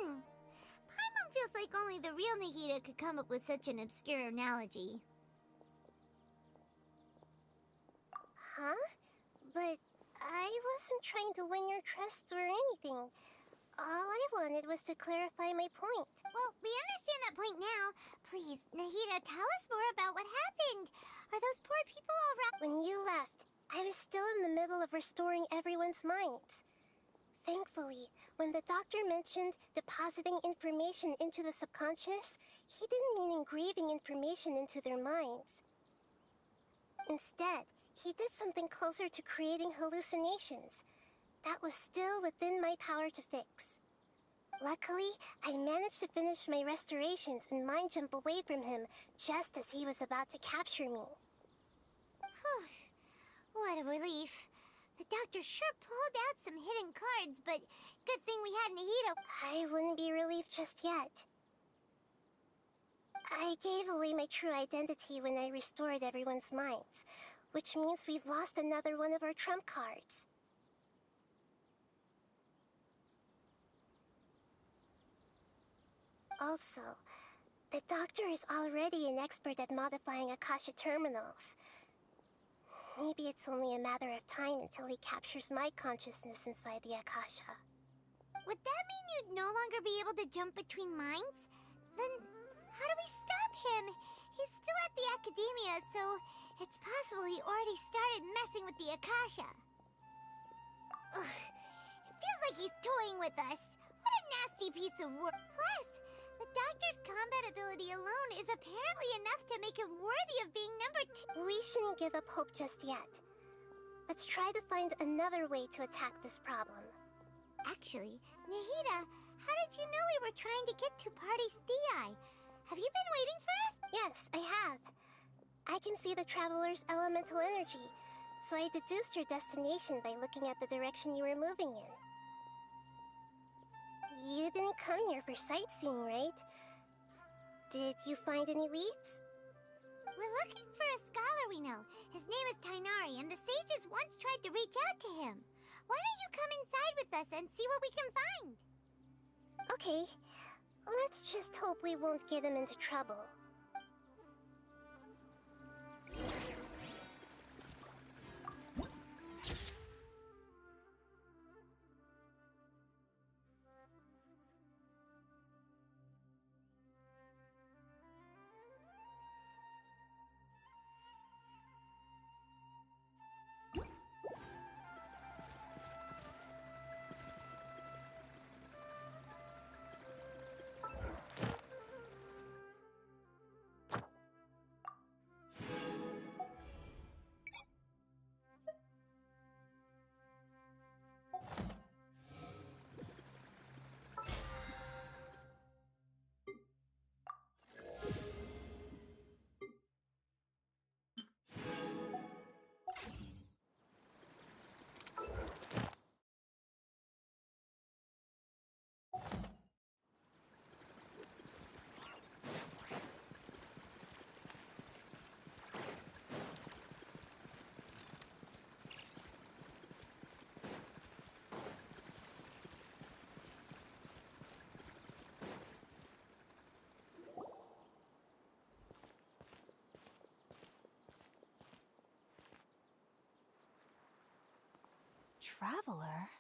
Speaker 2: Paimon feels like only the real Nahida could come up with such an obscure analogy.
Speaker 1: Huh? But I wasn't trying to win your trust or anything. All I wanted was to clarify my point.
Speaker 2: Well, we understand that point now. Please, Nahida, tell us more about what happened. Are those poor people all right?
Speaker 1: When you left, I was still in the middle of restoring everyone's minds. Thankfully, when the doctor mentioned depositing information into the subconscious, he didn't mean engraving information into their minds. Instead, he did something closer to creating hallucinations. That was still within my power to fix. Luckily, I managed to finish my restorations and mind jump away from him just as he was about to capture me.
Speaker 2: Whew. What a relief. The doctor sure pulled out some hidden cards, but good thing we had Nahida.
Speaker 1: I wouldn't be relieved just yet. I gave away my true identity when I restored everyone's minds, which means we've lost another one of our trump cards. Also, the doctor is already an expert at modifying Akasha terminals. Maybe it's only a matter of time until he captures my consciousness inside the Akasha.
Speaker 2: Would that mean you'd no longer be able to jump between minds? Then how do we stop him? He's still at the Academia, so it's possible he already started messing with the Akasha. Ugh, it feels like he's toying with us. What a nasty piece of work. Plus, the doctor's combat ability alone is apparently enough to make him worthy of being number 2.
Speaker 1: We shouldn't give up hope just yet. Let's try to find another way to attack this problem.
Speaker 2: Actually, Nahida, how did you know we were trying to get to Party's DI? Have you been waiting for us?
Speaker 1: Yes, I have. I can see the traveler's elemental energy, so I deduced your destination by looking at the direction you were moving in. You didn't come here for sightseeing, right? Did you find any leads?
Speaker 2: We're looking for a scholar we know. His name is Tainari, and the sages once tried to reach out to him. Why don't you come inside with us and see what we can find?
Speaker 1: Okay, let's just hope we won't get him into trouble.
Speaker 7: traveler?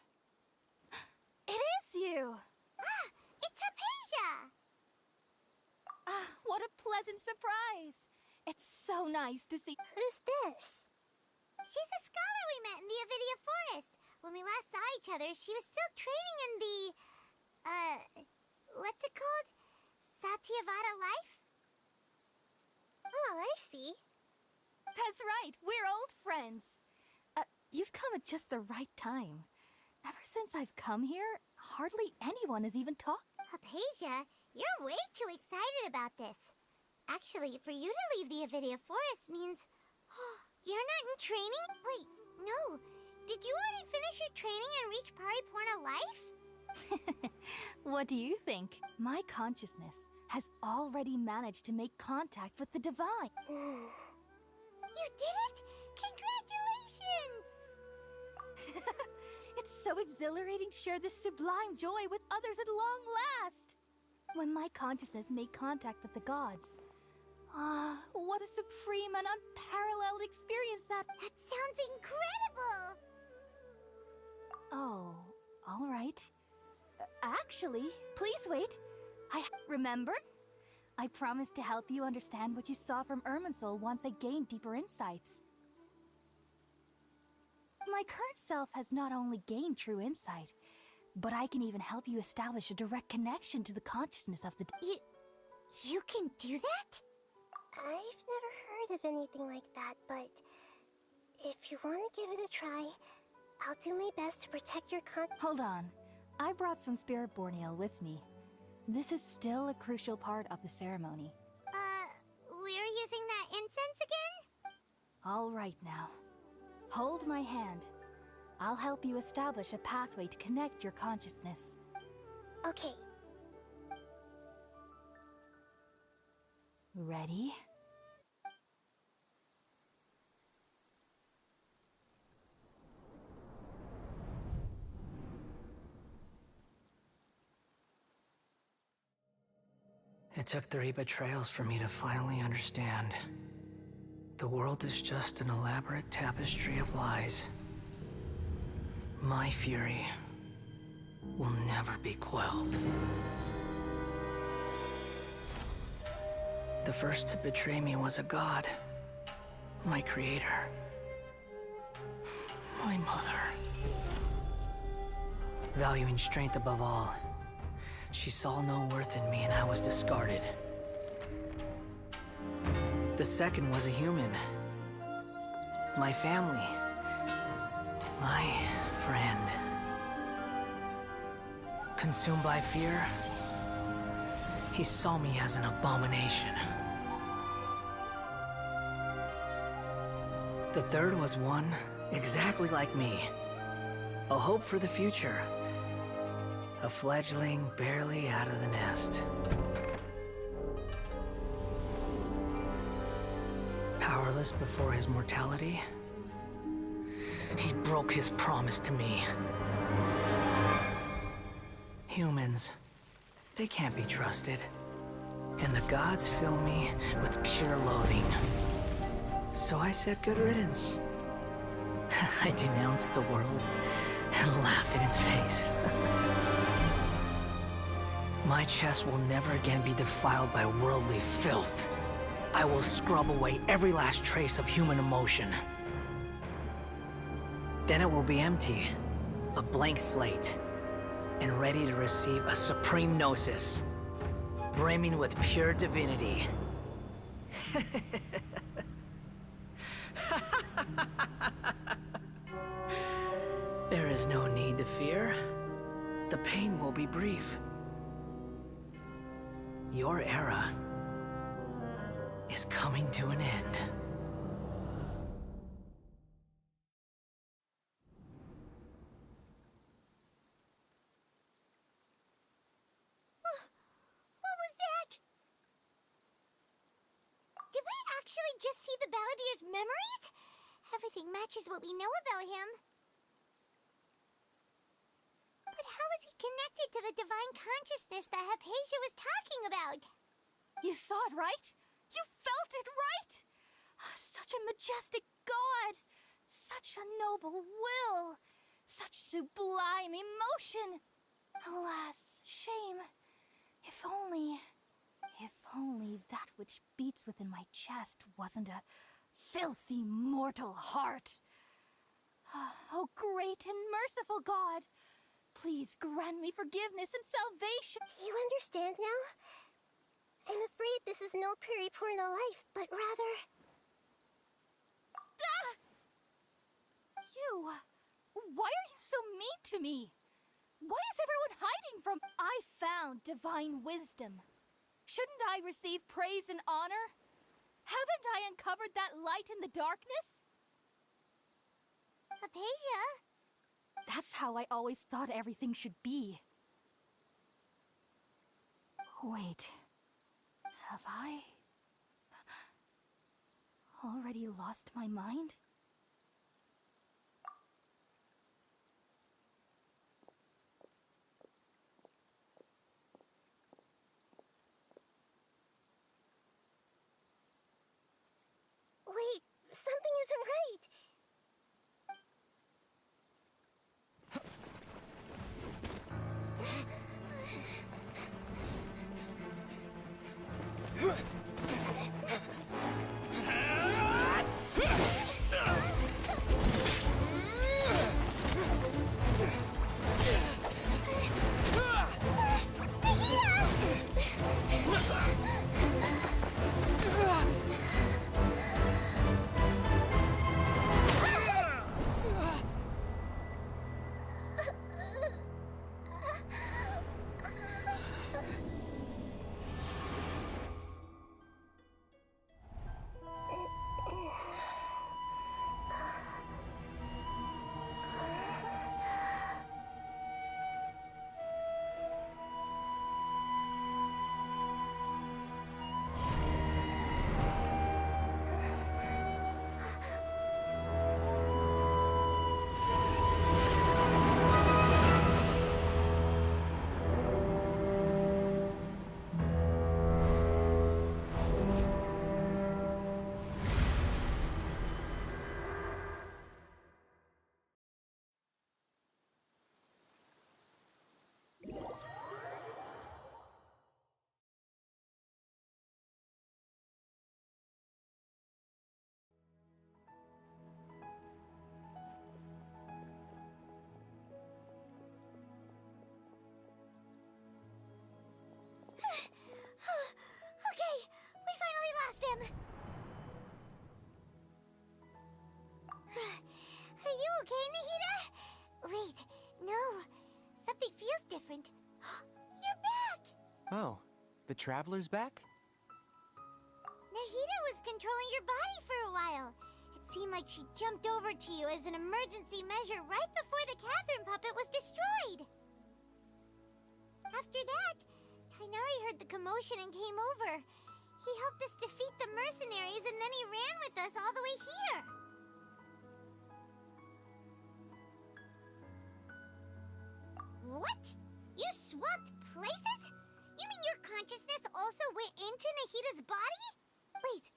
Speaker 6: It is you!
Speaker 2: Ah, it's Hypatia!
Speaker 6: Ah, what a pleasant surprise! It's so nice to see.
Speaker 1: Who's this?
Speaker 2: She's a scholar we met in the Avidia Forest. When we last saw each other, she was still training in the... what's it called? Satyavada life?
Speaker 1: Oh, I see.
Speaker 6: That's right, we're old friends. You've come at just the right time. Ever since I've come here, hardly anyone has even talked.
Speaker 2: Hypatia, you're way too excited about this. Actually, for you to leave the Avidia Forest means... you're not in training? Wait, no. Did you already finish your training and reach Pariporna life?
Speaker 6: What do you think? My consciousness has already managed to make contact with the divine.
Speaker 2: You did it! Congratulations!
Speaker 6: It's so exhilarating to share this sublime joy with others at long last. When my consciousness made contact with the gods. Ah, what a supreme and unparalleled experience that...
Speaker 2: That sounds incredible!
Speaker 6: Oh, all right. Actually, please wait. Remember? I promised to help you understand what you saw from Irminsul once I gained deeper insights. My current self has not only gained true insight, but I can even help you establish a direct connection to the consciousness of the...
Speaker 2: You can do that?
Speaker 1: I've never heard of anything like that, but if you want to give it a try, I'll do my best to protect your
Speaker 6: Hold on. I brought some spirit borneal with me. This is still a crucial part of the ceremony.
Speaker 2: We're using that incense again?
Speaker 6: All right now. Hold my hand. I'll help you establish a pathway to connect your consciousness.
Speaker 1: Okay.
Speaker 6: Ready?
Speaker 11: It took 3 betrayals for me to finally understand. The world is just an elaborate tapestry of lies. My fury will never be quelled. The first to betray me was a god. My creator. My mother. Valuing strength above all, she saw no worth in me and I was discarded. The second was a human. My family. My friend. Consumed by fear, he saw me as an abomination. The third was one exactly like me. A hope for the future. A fledgling barely out of the nest. Powerless before his mortality, he broke his promise to me. Humans, they can't be trusted. And the gods fill me with pure loathing. So I said good riddance. I denounced the world and laugh in its face. My chest will never again be defiled by worldly filth. I will scrub away every last trace of human emotion. Then it will be empty, a blank slate, and ready to receive a supreme gnosis, brimming with pure divinity. There is no need to fear. The pain will be brief. Your era is coming to an end.
Speaker 2: What was that? Did we actually just see the Balladier's memories? Everything matches what we know about him. But how is he connected to the divine consciousness that Hypatia was talking about?
Speaker 6: You saw it, right? You felt it, right? Such a majestic god! Such a noble will! Such sublime emotion! Alas, shame. If only that which beats within my chest wasn't a filthy mortal heart. Oh, great and merciful God! Please grant me forgiveness and salvation.
Speaker 1: Do you understand now? I'm afraid this is no periporno life, but rather...
Speaker 6: Ah! You! Why are you so mean to me? Why is everyone hiding from... I found divine wisdom. Shouldn't I receive praise and honor? Haven't I uncovered that light in the darkness?
Speaker 2: Hypatia?
Speaker 6: That's how I always thought everything should be. Wait. Have I... already lost my mind?
Speaker 1: Wait, something isn't right.
Speaker 2: Okay, we finally lost him. Are you okay, Nahida? Wait, no. Something feels different. You're back!
Speaker 11: Oh, the traveler's back?
Speaker 2: Nahida was controlling your body for a while. It seemed like she jumped over to you as an emergency measure right before the Catherine puppet was destroyed. After that, Tainari heard the commotion and came over. He helped us defeat the mercenaries and then he ran with us all the way here. What? You swapped places? You mean your consciousness also went into Nahida's body? Wait,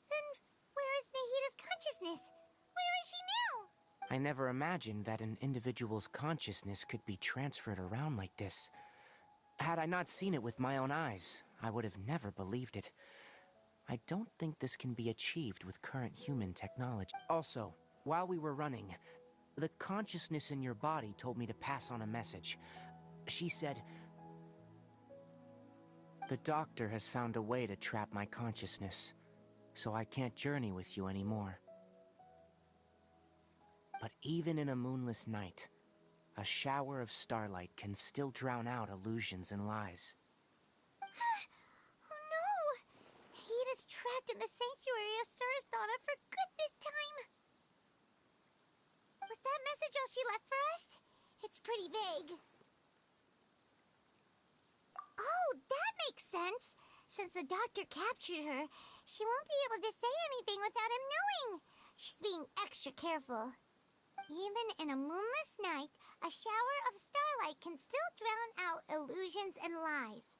Speaker 2: then where is Nahida's consciousness? Where is she now?
Speaker 11: I never imagined that an individual's consciousness could be transferred around like this. Had I not seen it with my own eyes, I would have never believed it. I don't think this can be achieved with current human technology. Also, while we were running, the consciousness in your body told me to pass on a message. She said, "The doctor has found a way to trap my consciousness, so I can't journey with you anymore." But even in a moonless night, a shower of starlight can still drown out illusions and lies.
Speaker 2: Oh no! Nahida's trapped in the sanctuary of Surasthana for good this time. Was that message all she left for us? It's pretty vague. Oh, that makes sense. Since the doctor captured her, she won't be able to say anything without him knowing. She's being extra careful. Even in a moonless night, a shower of starlight can still drown out illusions and lies.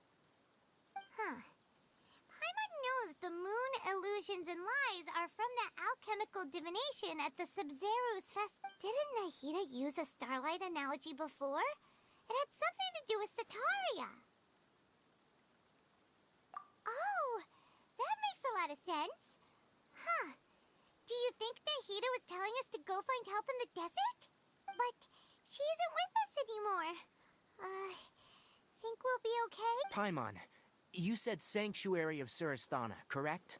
Speaker 2: Huh. Paimon knows the moon illusion superstitions and lies are from the alchemical divination at the Sub-Zero's fest. Didn't Nahida use a starlight analogy before? It had something to do with Sataria. Oh, that makes a lot of sense. Huh. Do you think Nahida was telling us to go find help in the desert? But she isn't with us anymore. Think we'll be okay?
Speaker 12: Paimon, you said Sanctuary of Surasthana, correct?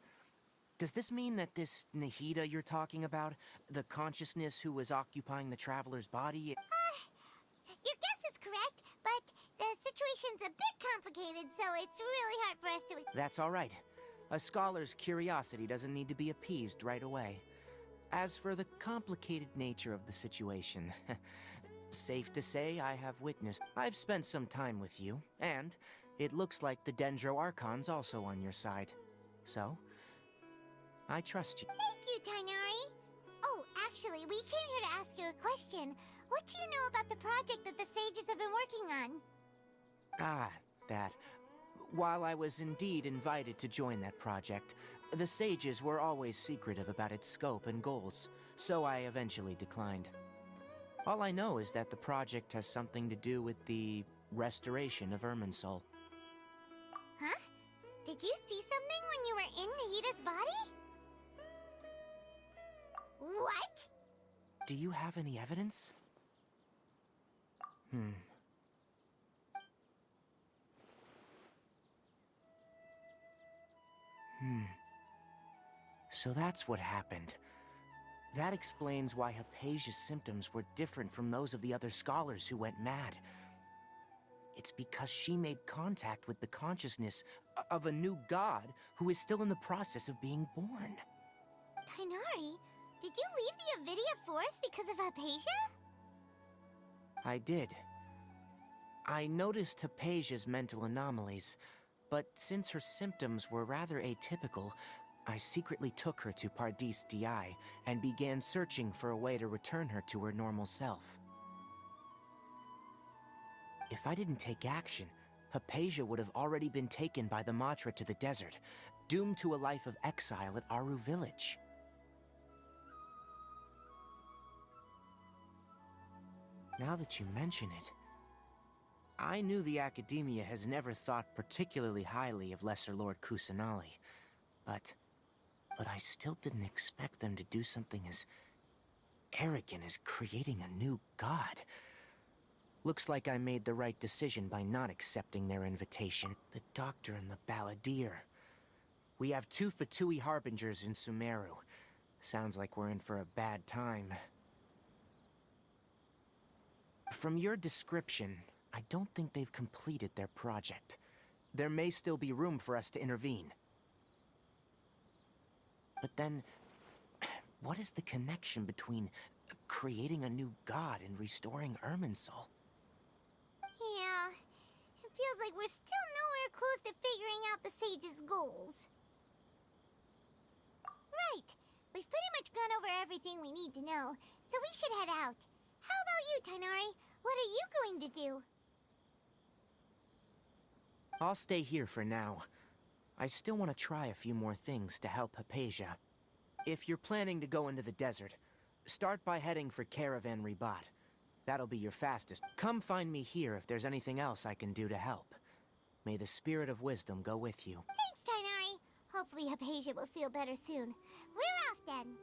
Speaker 12: Does this mean that this Nahida you're talking about, the consciousness who was occupying the traveler's body...
Speaker 2: Your guess is correct, but the situation's a bit complicated, so it's really hard for us to...
Speaker 12: That's all right. A scholar's curiosity doesn't need to be appeased right away. As for the complicated nature of the situation, safe to say I have witnessed. I've spent some time with you, and it looks like the Dendro Archon's also on your side. So, I trust you.
Speaker 2: Thank you, Tainari. Oh, actually, we came here to ask you a question. What do you know about the project that the sages have been working on?
Speaker 12: Ah, that. While I was indeed invited to join that project, the sages were always secretive about its scope and goals, so I eventually declined. All I know is that the project has something to do with the restoration of Irminsul.
Speaker 2: Huh? Did you see something when you were in Nahida's body? What?
Speaker 12: Do you have any evidence? So that's what happened. That explains why Hypatia's symptoms were different from those of the other scholars who went mad. It's because she made contact with the consciousness of a new god who is still in the process of being born.
Speaker 2: Tainari, did you leave the Avidia Forest because of Hypatia?
Speaker 12: I did. I noticed Hypatia's mental anomalies, but since her symptoms were rather atypical, I secretly took her to Pardis Di and began searching for a way to return her to her normal self. If I didn't take action, Hypatia would have already been taken by the Matra to the desert, doomed to a life of exile at Aru village. Now that you mention it, I knew the Academia has never thought particularly highly of Lesser Lord Kusanali, but I still didn't expect them to do something as arrogant as creating a new god. Looks like I made the right decision by not accepting their invitation. The Doctor and the Balladeer. We have 2 Fatui Harbingers in Sumeru. Sounds like we're in for a bad time. From your description, I don't think they've completed their project. There may still be room for us to intervene. But then, what is the connection between creating a new god and restoring Irminsul?
Speaker 2: Yeah, it feels like we're still nowhere close to figuring out the sage's goals. Right, we've pretty much gone over everything we need to know, so we should head out. How about you, Tainari? What are you going to do?
Speaker 12: I'll stay here for now. I still want to try a few more things to help Hypatia. If you're planning to go into the desert, start by heading for Caravan Ribat. That'll be your fastest. Come find me here if there's anything else I can do to help. May the spirit of wisdom go with you.
Speaker 2: Thanks, Tainari. Hopefully Hypatia will feel better soon. We're off then.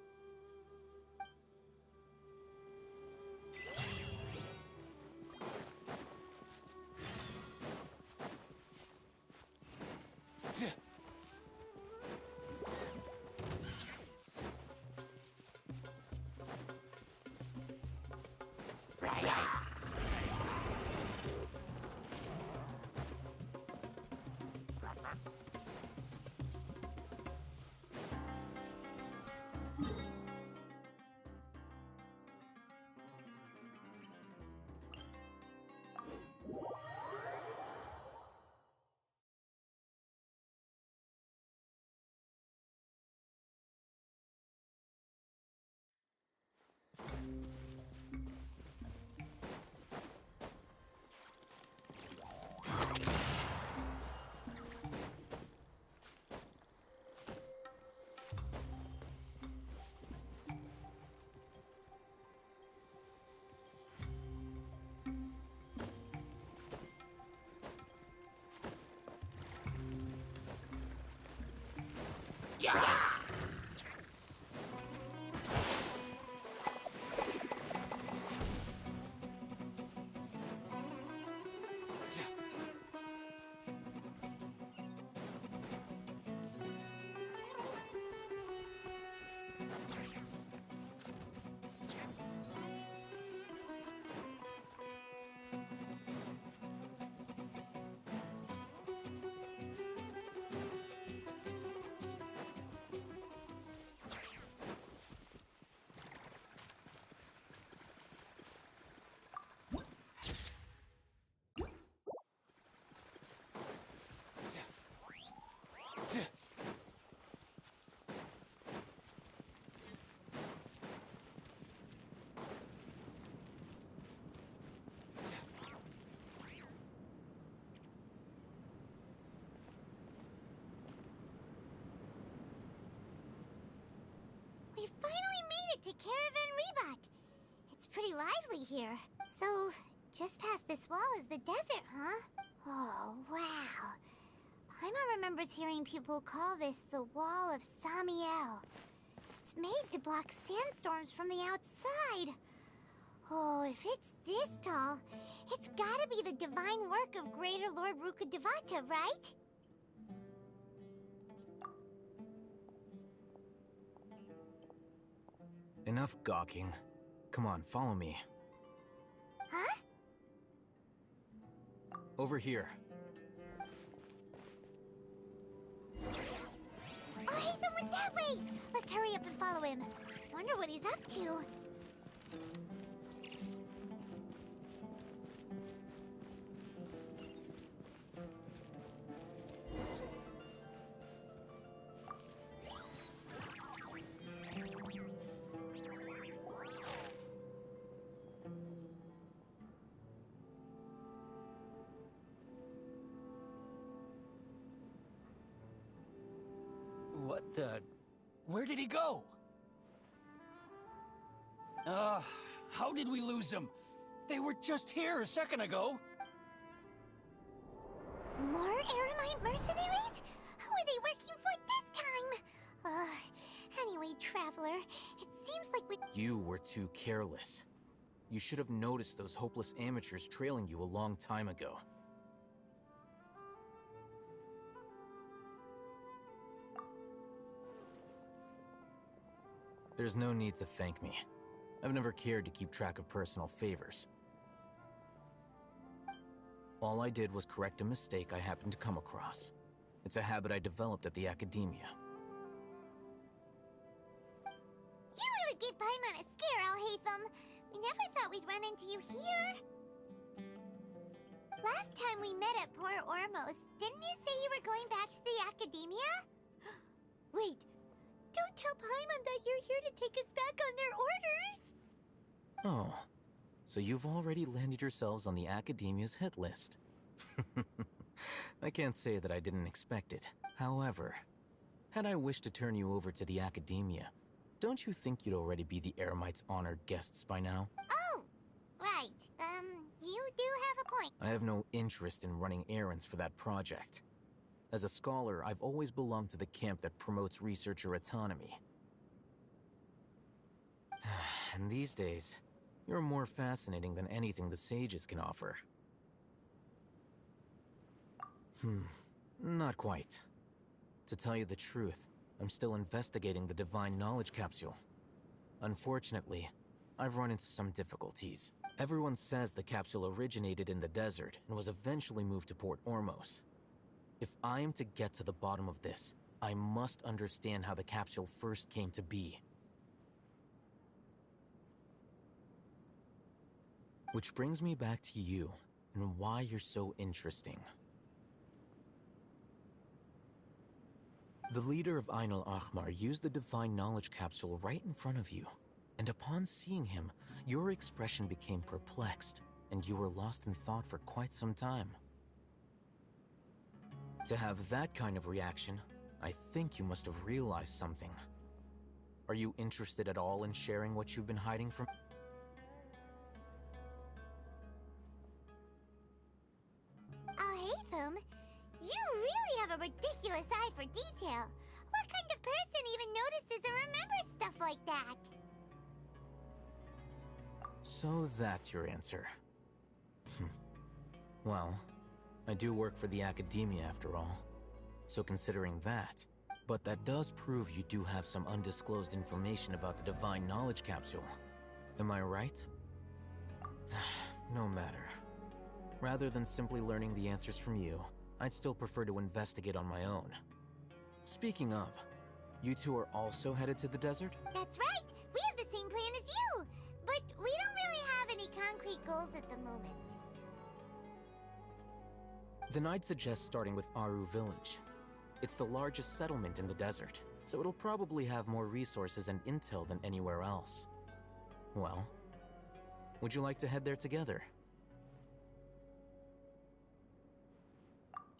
Speaker 2: We finally made it to Caravan Rebot. It's pretty lively here. So, just past this wall is the desert, huh? Oh, wow. Paimon remembers hearing people call this the Wall of Samiel. It's made to block sandstorms from the outside. Oh, if it's this tall, it's gotta be the divine work of Greater Lord Rukkhadevata, right?
Speaker 12: Enough gawking. Come on, follow me.
Speaker 2: Huh?
Speaker 12: Over here.
Speaker 2: Oh, Haytham went that way! Let's hurry up and follow him. Wonder what he's up to.
Speaker 9: What the... Where did he go? How did we lose them? They were just here a second ago.
Speaker 2: More Eremite mercenaries? Who are they working for this time? Anyway, Traveler, it seems like we...
Speaker 12: You were too careless. You should have noticed those hopeless amateurs trailing you a long time ago. There's no need to thank me. I've never cared to keep track of personal favors. All I did was correct a mistake I happened to come across. It's a habit I developed at the Academia.
Speaker 2: You really gave Paimon a scare, Alhaitham. We never thought we'd run into you here. Last time we met at Port Ormos, didn't you say you were going back to the Academia? Wait, don't tell Paimon that you're here to take us back on their orders!
Speaker 12: Oh, so you've already landed yourselves on the Academia's hit list. I can't say that I didn't expect it. However, had I wished to turn you over to the Academia, don't you think you'd already be the Eremites' honored guests by now?
Speaker 2: Oh, right. You do have a point.
Speaker 12: I have no interest in running errands for that project. As a scholar, I've always belonged to the camp that promotes researcher autonomy. And these days, you're more fascinating than anything the sages can offer. Not quite. To tell you the truth, I'm still investigating the Divine Knowledge Capsule. Unfortunately, I've run into some difficulties. Everyone says the capsule originated in the desert and was eventually moved to Port Ormos. If I am to get to the bottom of this, I must understand how the capsule first came to be. Which brings me back to you, and why you're so interesting. The leader of Ain al-Ahmar used the Divine Knowledge Capsule right in front of you, and upon seeing him, your expression became perplexed, and you were lost in thought for quite some time. To have that kind of reaction, I think you must have realized something. Are you interested at all in sharing what you've been hiding from?
Speaker 2: Alhaitham, you really have a ridiculous eye for detail. What kind of like that.
Speaker 12: So that's your answer. Well, I do work for the Academia after all. So considering that, but that does prove you do have some undisclosed information about the Divine Knowledge Capsule. Am I right? No matter. Rather than simply learning the answers from you, I'd still prefer to investigate on my own. Speaking of, you two are also headed to the desert?
Speaker 2: That's right! We have the same plan as you! But we don't really have any concrete goals at the moment.
Speaker 12: Then I'd suggest starting with Aru Village. It's the largest settlement in the desert, so it'll probably have more resources and intel than anywhere else. Well, would you like to head there together?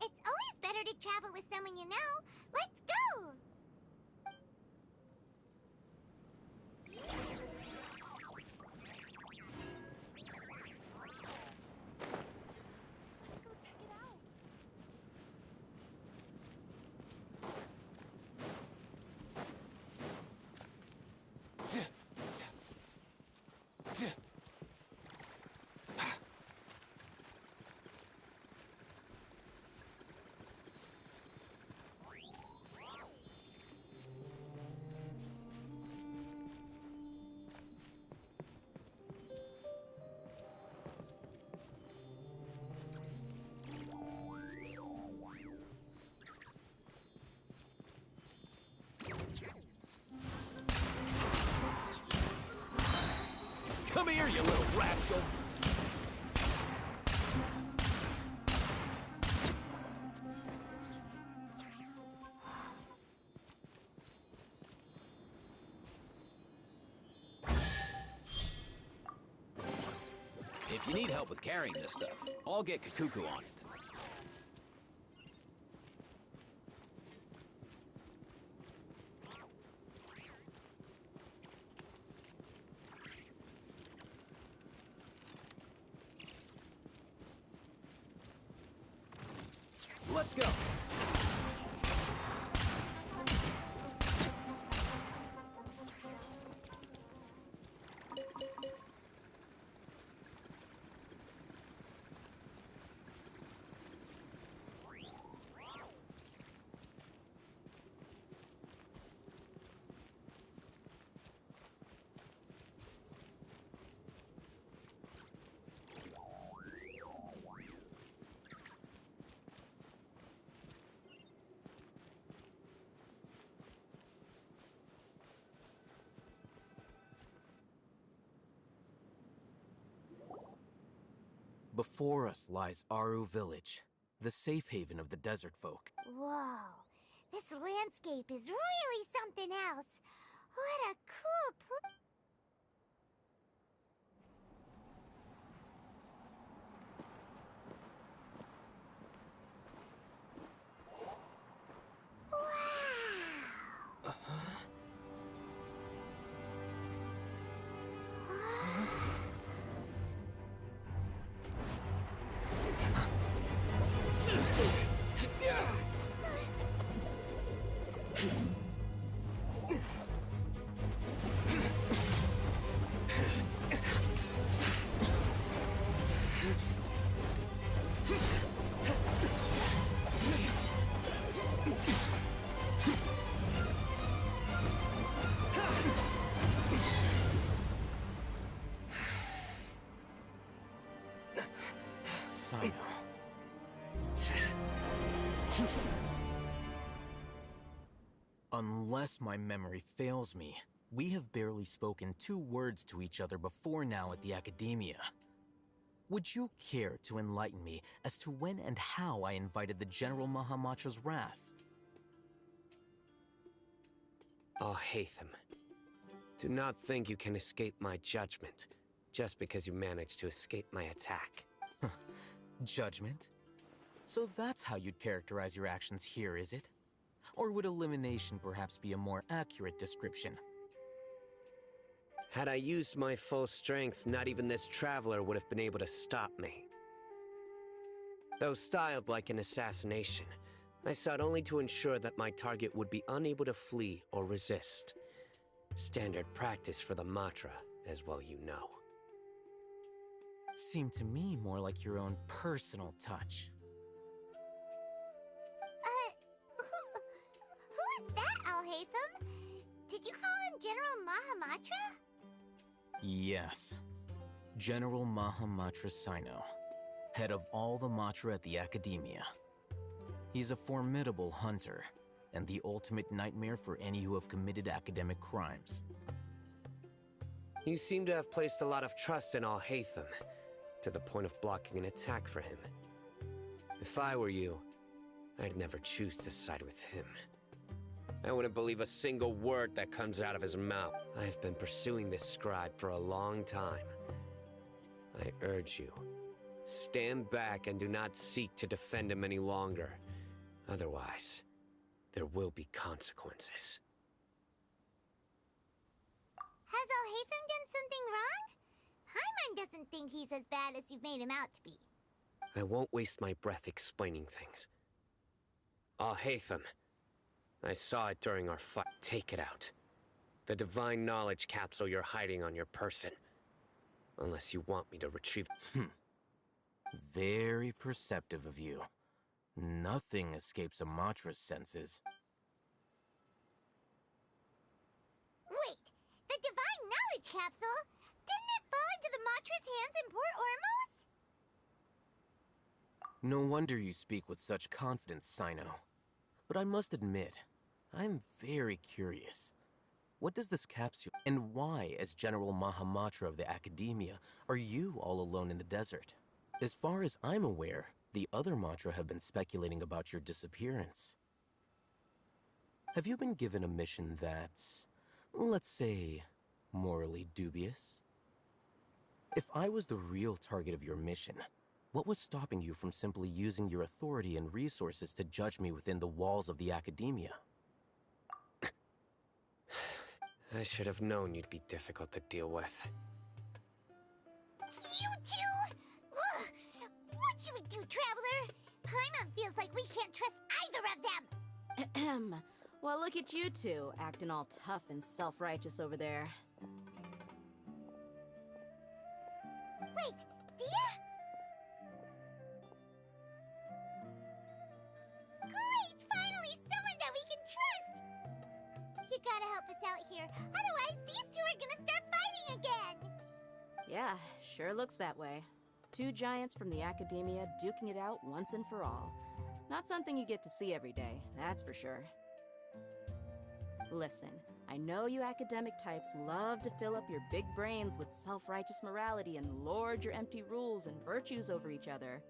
Speaker 2: It's always better to travel with someone you know. Let's go!
Speaker 9: Come here, you little rascal!
Speaker 13: If you need help with carrying this stuff, I'll get Kakuku on it. Let's go!
Speaker 12: Before us lies Aru Village, the safe haven of the desert folk.
Speaker 2: Whoa, this landscape is really something else. What a cool place.
Speaker 12: Sino. Unless my memory fails me, we have barely spoken 2 words to each other before now at the Academia. Would you care to enlighten me as to when and how I invited the General Mahamacho's wrath?
Speaker 14: Oh, Hatham. Do not think you can escape my judgment, just because you managed to escape my attack.
Speaker 12: Judgment? So that's how you'd characterize your actions here, is it? Or would elimination perhaps be a more accurate description?
Speaker 14: Had I used my full strength, not even this traveler would have been able to stop me. Though styled like an assassination, I sought only to ensure that my target would be unable to flee or resist. Standard practice for the mantra, as well you know.
Speaker 12: Seemed to me more like your own personal touch.
Speaker 2: Who is that, Alhaitham? Did you call him General Mahamatra?
Speaker 12: Yes. General Mahamatra Sino, head of all the Matra at the Academia. He's a formidable hunter, and the ultimate nightmare for any who have committed academic crimes.
Speaker 14: You seem to have placed a lot of trust in Alhaitham, to the point of blocking an attack for him. If I were you, I'd never choose to side with him. I wouldn't believe a single word that comes out of his mouth. I've been pursuing this scribe for a long time. I urge you, stand back and do not seek to defend him any longer. Otherwise, there will be consequences.
Speaker 2: Has Alhaitham done something wrong? Paimon doesn't think he's as bad as you've made him out to be.
Speaker 14: I won't waste my breath explaining things. Alhaitham, I saw it during our fight. Take it out. The divine knowledge capsule you're hiding on your person. Unless you want me to retrieve...
Speaker 12: Very perceptive of you. Nothing escapes a Matra's senses.
Speaker 2: Wait, the divine knowledge capsule? Didn't it fall into the Matra's hands in Port Ormos?
Speaker 12: No wonder you speak with such confidence, Sino. But I must admit, I'm very curious. What does this capsule... And why, as General Mahamatra of the Academia, are you all alone in the desert? As far as I'm aware, the other Matra have been speculating about your disappearance. Have you been given a mission that's, let's say, morally dubious? If I was the real target of your mission, what was stopping you from simply using your authority and resources to judge me within the walls of the Academia?
Speaker 14: I should have known you'd be difficult to deal with.
Speaker 2: You two? Ugh! What you would do, Traveler? Paimon feels like we can't trust either of them!
Speaker 8: Ahem. Well, look at you two, acting all tough and self-righteous over there.
Speaker 2: Wait, Dia? Great! Finally, someone that we can trust! You gotta help us out here, otherwise these two are gonna start fighting again!
Speaker 8: Yeah, sure looks that way. Two giants from the Academia duking it out once and for all. Not something you get to see every day, that's for sure. Listen, I know you academic types love to fill up your big brains with self-righteous morality and lord your empty rules and virtues over each other.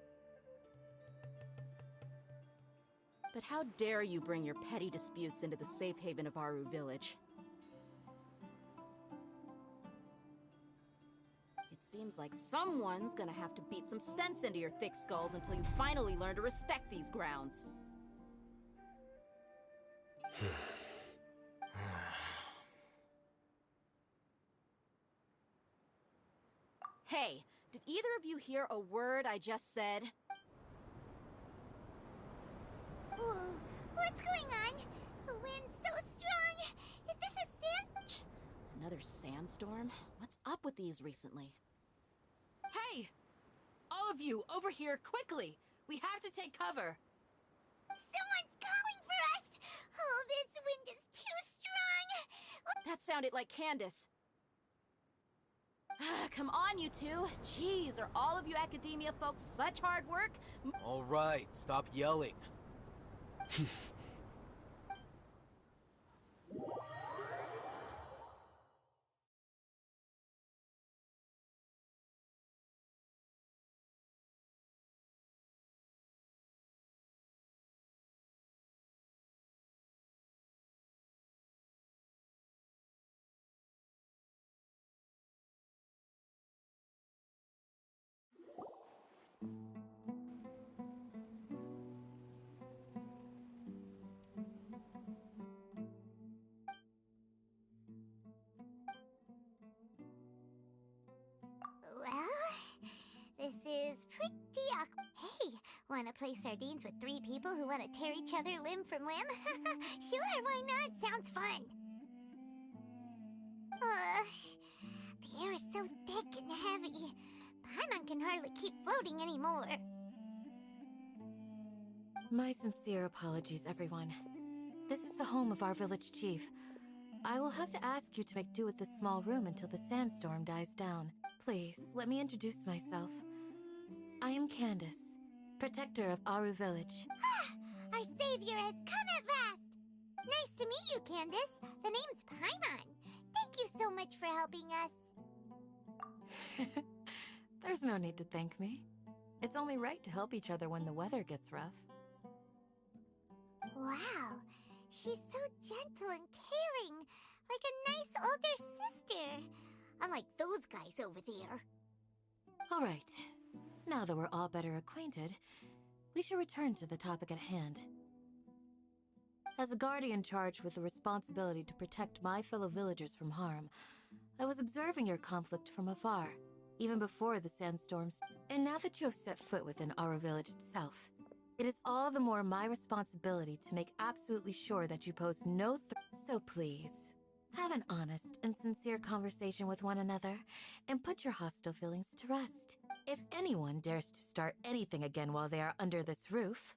Speaker 8: But how dare you bring your petty disputes into the safe haven of Aru Village? It seems like someone's gonna have to beat some sense into your thick skulls until you finally learn to respect these grounds. Hey, did either of you hear a word I just said?
Speaker 2: Whoa, what's going on? The wind's so strong! Is this a sand...
Speaker 8: Another sandstorm? What's up with these recently?
Speaker 15: Hey! All of you, over here, quickly! We have to take cover!
Speaker 2: Someone's calling for us! Oh, this wind is too strong!
Speaker 8: That sounded like Candace. Come on, you two. Jeez, are all of you Academia folks such hard work?
Speaker 12: All right, stop yelling.
Speaker 2: Well, this is pretty awkward. Hey, wanna play sardines with three people who wanna tear each other limb from limb? Sure, why not? Sounds fun. floating anymore.
Speaker 7: My sincere apologies, everyone. This is the home of our village chief. I will have to ask you to make do with this small room until the sandstorm dies down. Please, let me introduce myself. I am Candace, protector of Aru village.
Speaker 2: Our savior has come at last! Nice to meet you, Candace. The name's Paimon. Thank you so much for helping us.
Speaker 7: There's no need to thank me. It's only right to help each other when the weather gets rough.
Speaker 2: Wow, she's so gentle and caring, like a nice older sister. Unlike those guys over there.
Speaker 7: All right. Now that we're all better acquainted, we should return to the topic at hand. As a guardian charged with the responsibility to protect my fellow villagers from harm, I was observing your conflict from afar, even before the sandstorms. And now that you have set foot within our village itself, it is all the more my responsibility to make absolutely sure that you pose no threat. So please, have an honest and sincere conversation with one another, and put your hostile feelings to rest. If anyone dares to start anything again while they are under this roof,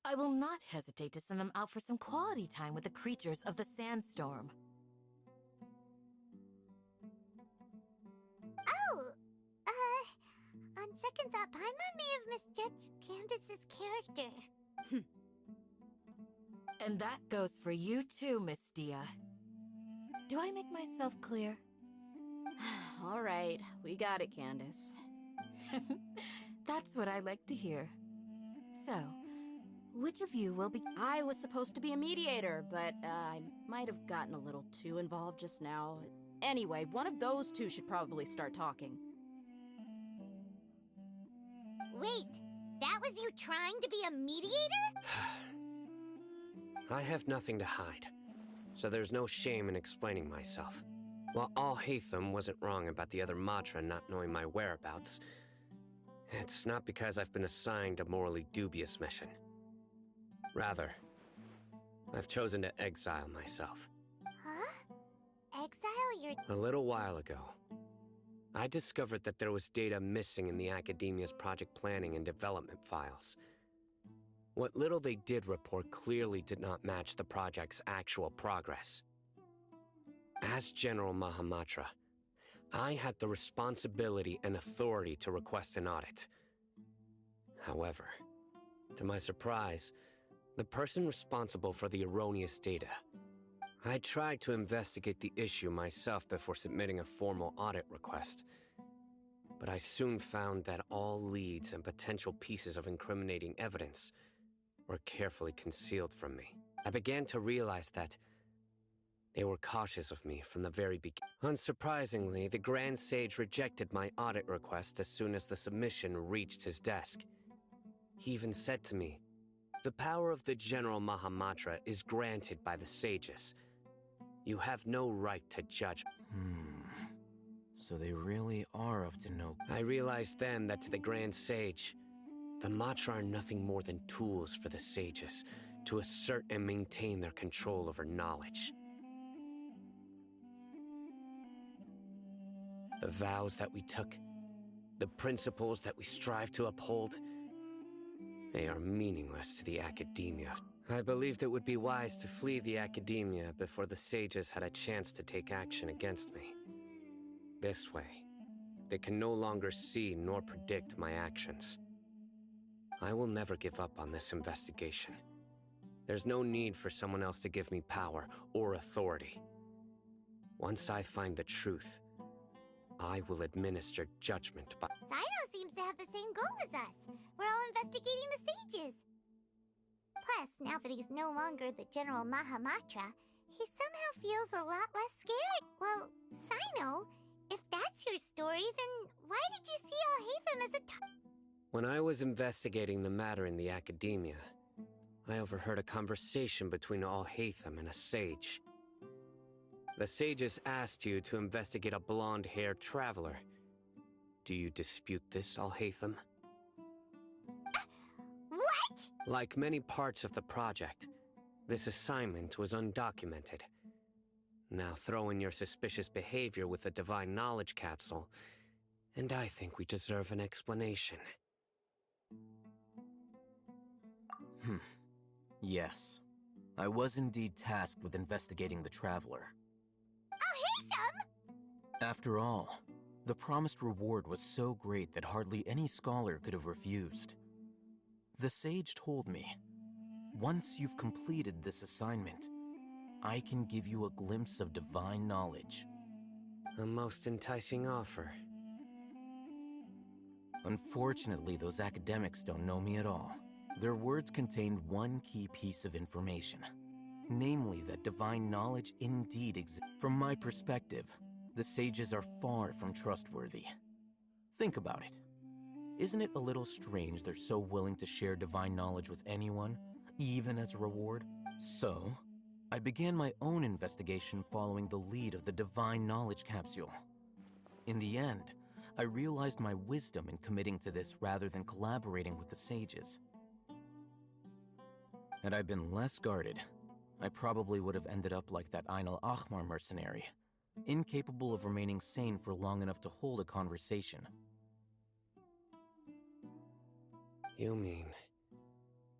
Speaker 7: I will not hesitate to send them out for some quality time with the creatures of the sandstorm.
Speaker 2: Oh, on second thought, Paimon may have misjudged Candace's character.
Speaker 7: And that goes for you too, Miss Dia. Do I make myself clear?
Speaker 8: All right, we got it, Candace.
Speaker 7: That's what I like to hear. So, which of you will be—
Speaker 8: I was supposed to be a mediator, but I might have gotten a little too involved just now. Anyway, one of those two should probably start talking.
Speaker 2: Wait, that was you trying to be a mediator?
Speaker 14: I have nothing to hide, so there's no shame in explaining myself. While Alhaitham wasn't wrong about the other Matra not knowing my whereabouts, it's not because I've been assigned a morally dubious mission. Rather, I've chosen to exile myself.
Speaker 2: Huh? Exile your...
Speaker 14: A little while ago, I discovered that there was data missing in the Academia's project planning and development files. What little they did report clearly did not match the project's actual progress. As General Mahamatra, I had the responsibility and authority to request an audit. However, to my surprise, the person responsible for the erroneous data. I tried to investigate the issue myself before submitting a formal audit request, but I soon found that all leads and potential pieces of incriminating evidence were carefully concealed from me. I began to realize that they were cautious of me from the very beginning. Unsurprisingly, the Grand Sage rejected my audit request as soon as the submission reached his desk. He even said to me, "The power of the General Mahamatra is granted by the sages. You have no right to judge."
Speaker 12: So they really are up to no...
Speaker 14: I realized then that to the Grand Sage, the Matra are nothing more than tools for the sages to assert and maintain their control over knowledge. The vows that we took, the principles that we strive to uphold, they are meaningless to the Academia. I believed it would be wise to flee the Academia before the sages had a chance to take action against me. This way, they can no longer see nor predict my actions. I will never give up on this investigation. There's no need for someone else to give me power or authority. Once I find the truth, I will administer judgment by...
Speaker 2: Sino seems to have the same goal as us. We're all investigating the sages. Plus, now that he's no longer the General Mahamatra, he somehow feels a lot less scared. Well, Sino, if that's your story, then why did you see Alhaitham as a
Speaker 14: When I was investigating the matter in the Academia, I overheard a conversation between Alhaitham and a sage. The sages asked you to investigate a blonde-haired traveler. Do you dispute this, Alhaitham?
Speaker 2: What?
Speaker 14: Like many parts of the project, this assignment was undocumented. Now throw in your suspicious behavior with the Divine Knowledge Capsule, And I think we deserve an explanation.
Speaker 16: Yes. I was indeed tasked with investigating the Traveler.
Speaker 2: I'll hate them!
Speaker 16: After all, the promised reward was so great that hardly any scholar could have refused. The sage told me, once you've completed this assignment, I can give you a glimpse of divine knowledge.
Speaker 14: A most enticing offer.
Speaker 16: Unfortunately, those academics don't know me at all. Their words contained one key piece of information, namely that divine knowledge indeed exists. From my perspective, the sages are far from trustworthy. Think about it. Isn't it a little strange they're so willing to share divine knowledge with anyone, even as a reward? So, I began my own investigation following the lead of the divine knowledge capsule. In the end, I realized my wisdom in committing to this rather than collaborating with the sages. Had I been less guarded, I probably would have ended up like that Ain al-Ahmar mercenary, incapable of remaining sane for long enough to hold a conversation.
Speaker 14: You mean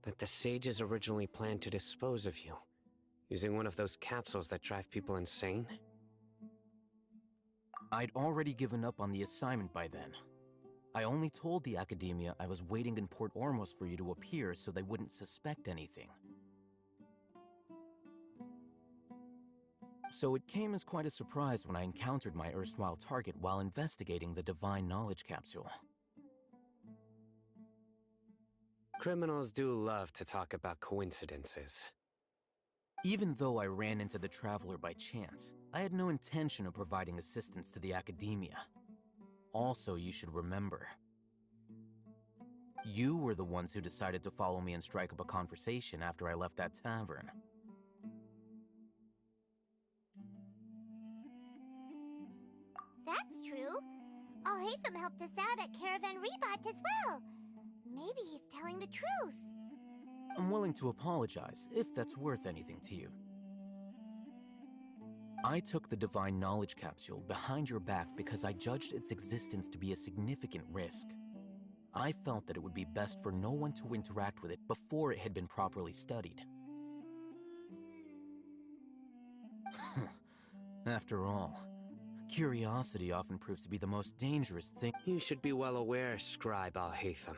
Speaker 14: that the sages originally planned to dispose of you, using one of those capsules that drive people insane?
Speaker 16: I'd already given up on the assignment by then. I only told the Academia I was waiting in Port Ormos for you to appear so they wouldn't suspect anything. So it came as quite a surprise when I encountered my erstwhile target while investigating the Divine Knowledge Capsule.
Speaker 14: Criminals do love to talk about coincidences.
Speaker 16: Even though I ran into the Traveler by chance, I had no intention of providing assistance to the Academia. Also, you should remember, you were the ones who decided to follow me and strike up a conversation after I left that tavern.
Speaker 2: That's true. Al-Haytham helped us out at Caravan Rebat as well. Maybe he's telling the truth.
Speaker 16: I'm willing to apologize, if that's worth anything to you. I took the Divine Knowledge Capsule behind your back because I judged its existence to be a significant risk. I felt that it would be best for no one to interact with it before it had been properly studied. After all, curiosity often proves to be the most dangerous thing.
Speaker 14: You should be well aware, Scribe Al-Haytham,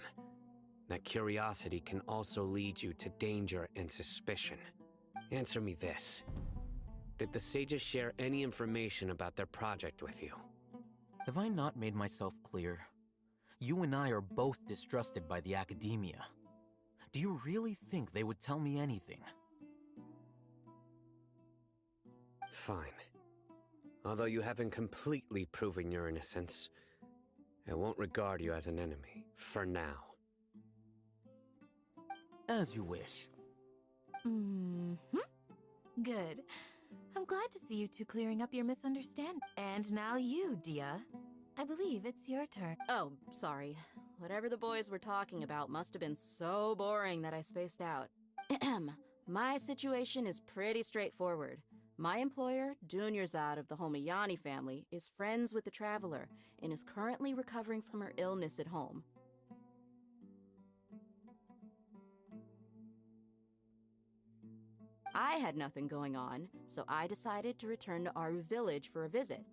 Speaker 14: that curiosity can also lead you to danger and suspicion. Answer me this. Did the sages share any information about their project with you?
Speaker 16: Have I not made myself clear? You and I are both distrusted by the Academia. Do you really think they would tell me anything?
Speaker 14: Fine. Although you haven't completely proven your innocence, I won't regard you as an enemy, for now.
Speaker 16: As you wish.
Speaker 15: Good. I'm glad to see you two clearing up your misunderstanding. And now you, Dia. I believe it's your turn.
Speaker 8: Oh, sorry. Whatever the boys were talking about must have been so boring that I spaced out. My situation is pretty straightforward. My employer, Dunyarzad of the Homayani family, is friends with the Traveler and is currently recovering from her illness at home. I had nothing going on, so I decided to return to Aru Village for a visit.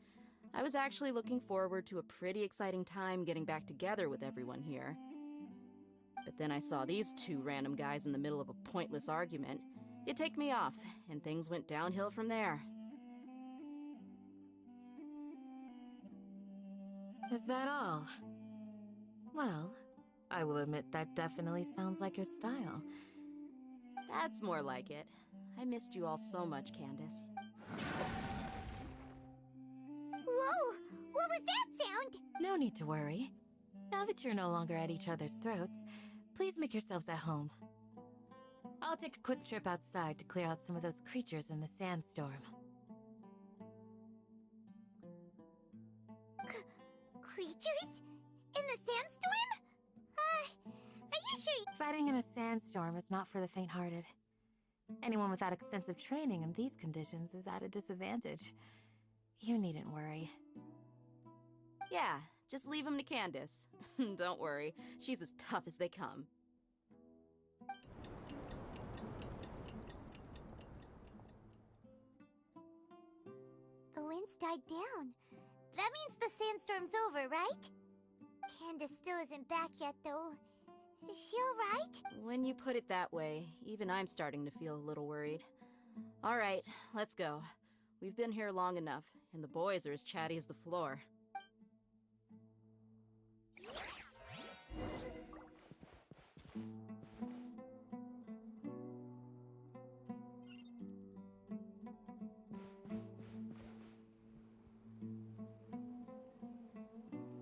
Speaker 8: I was actually looking forward to a pretty exciting time getting back together with everyone here. But then I saw these two random guys in the middle of a pointless argument. It ticked me off, and things went downhill from there.
Speaker 15: Is that all? Well, I will admit that definitely sounds like your style.
Speaker 8: That's more like it. I missed you all so much, Candace.
Speaker 2: Whoa! What was that sound?
Speaker 15: No need to worry. Now that you're no longer at each other's throats, please make yourselves at home. I'll take a quick trip outside to clear out some of those creatures in the sandstorm.
Speaker 2: Creatures? In the sandstorm? Are you sure?
Speaker 15: Fighting in a sandstorm is not for the faint-hearted. Anyone without extensive training in these conditions is at a disadvantage. You needn't worry.
Speaker 8: Yeah, Just leave him to Candace. Don't worry, she's as tough as they come.
Speaker 2: The wind's died down. That means the sandstorm's over, right? Candace still isn't back yet, though. Is she alright?
Speaker 8: When you put it that way, even I'm starting to feel a little worried. All right, let's go. We've been here long enough, and the boys are as chatty as the floor.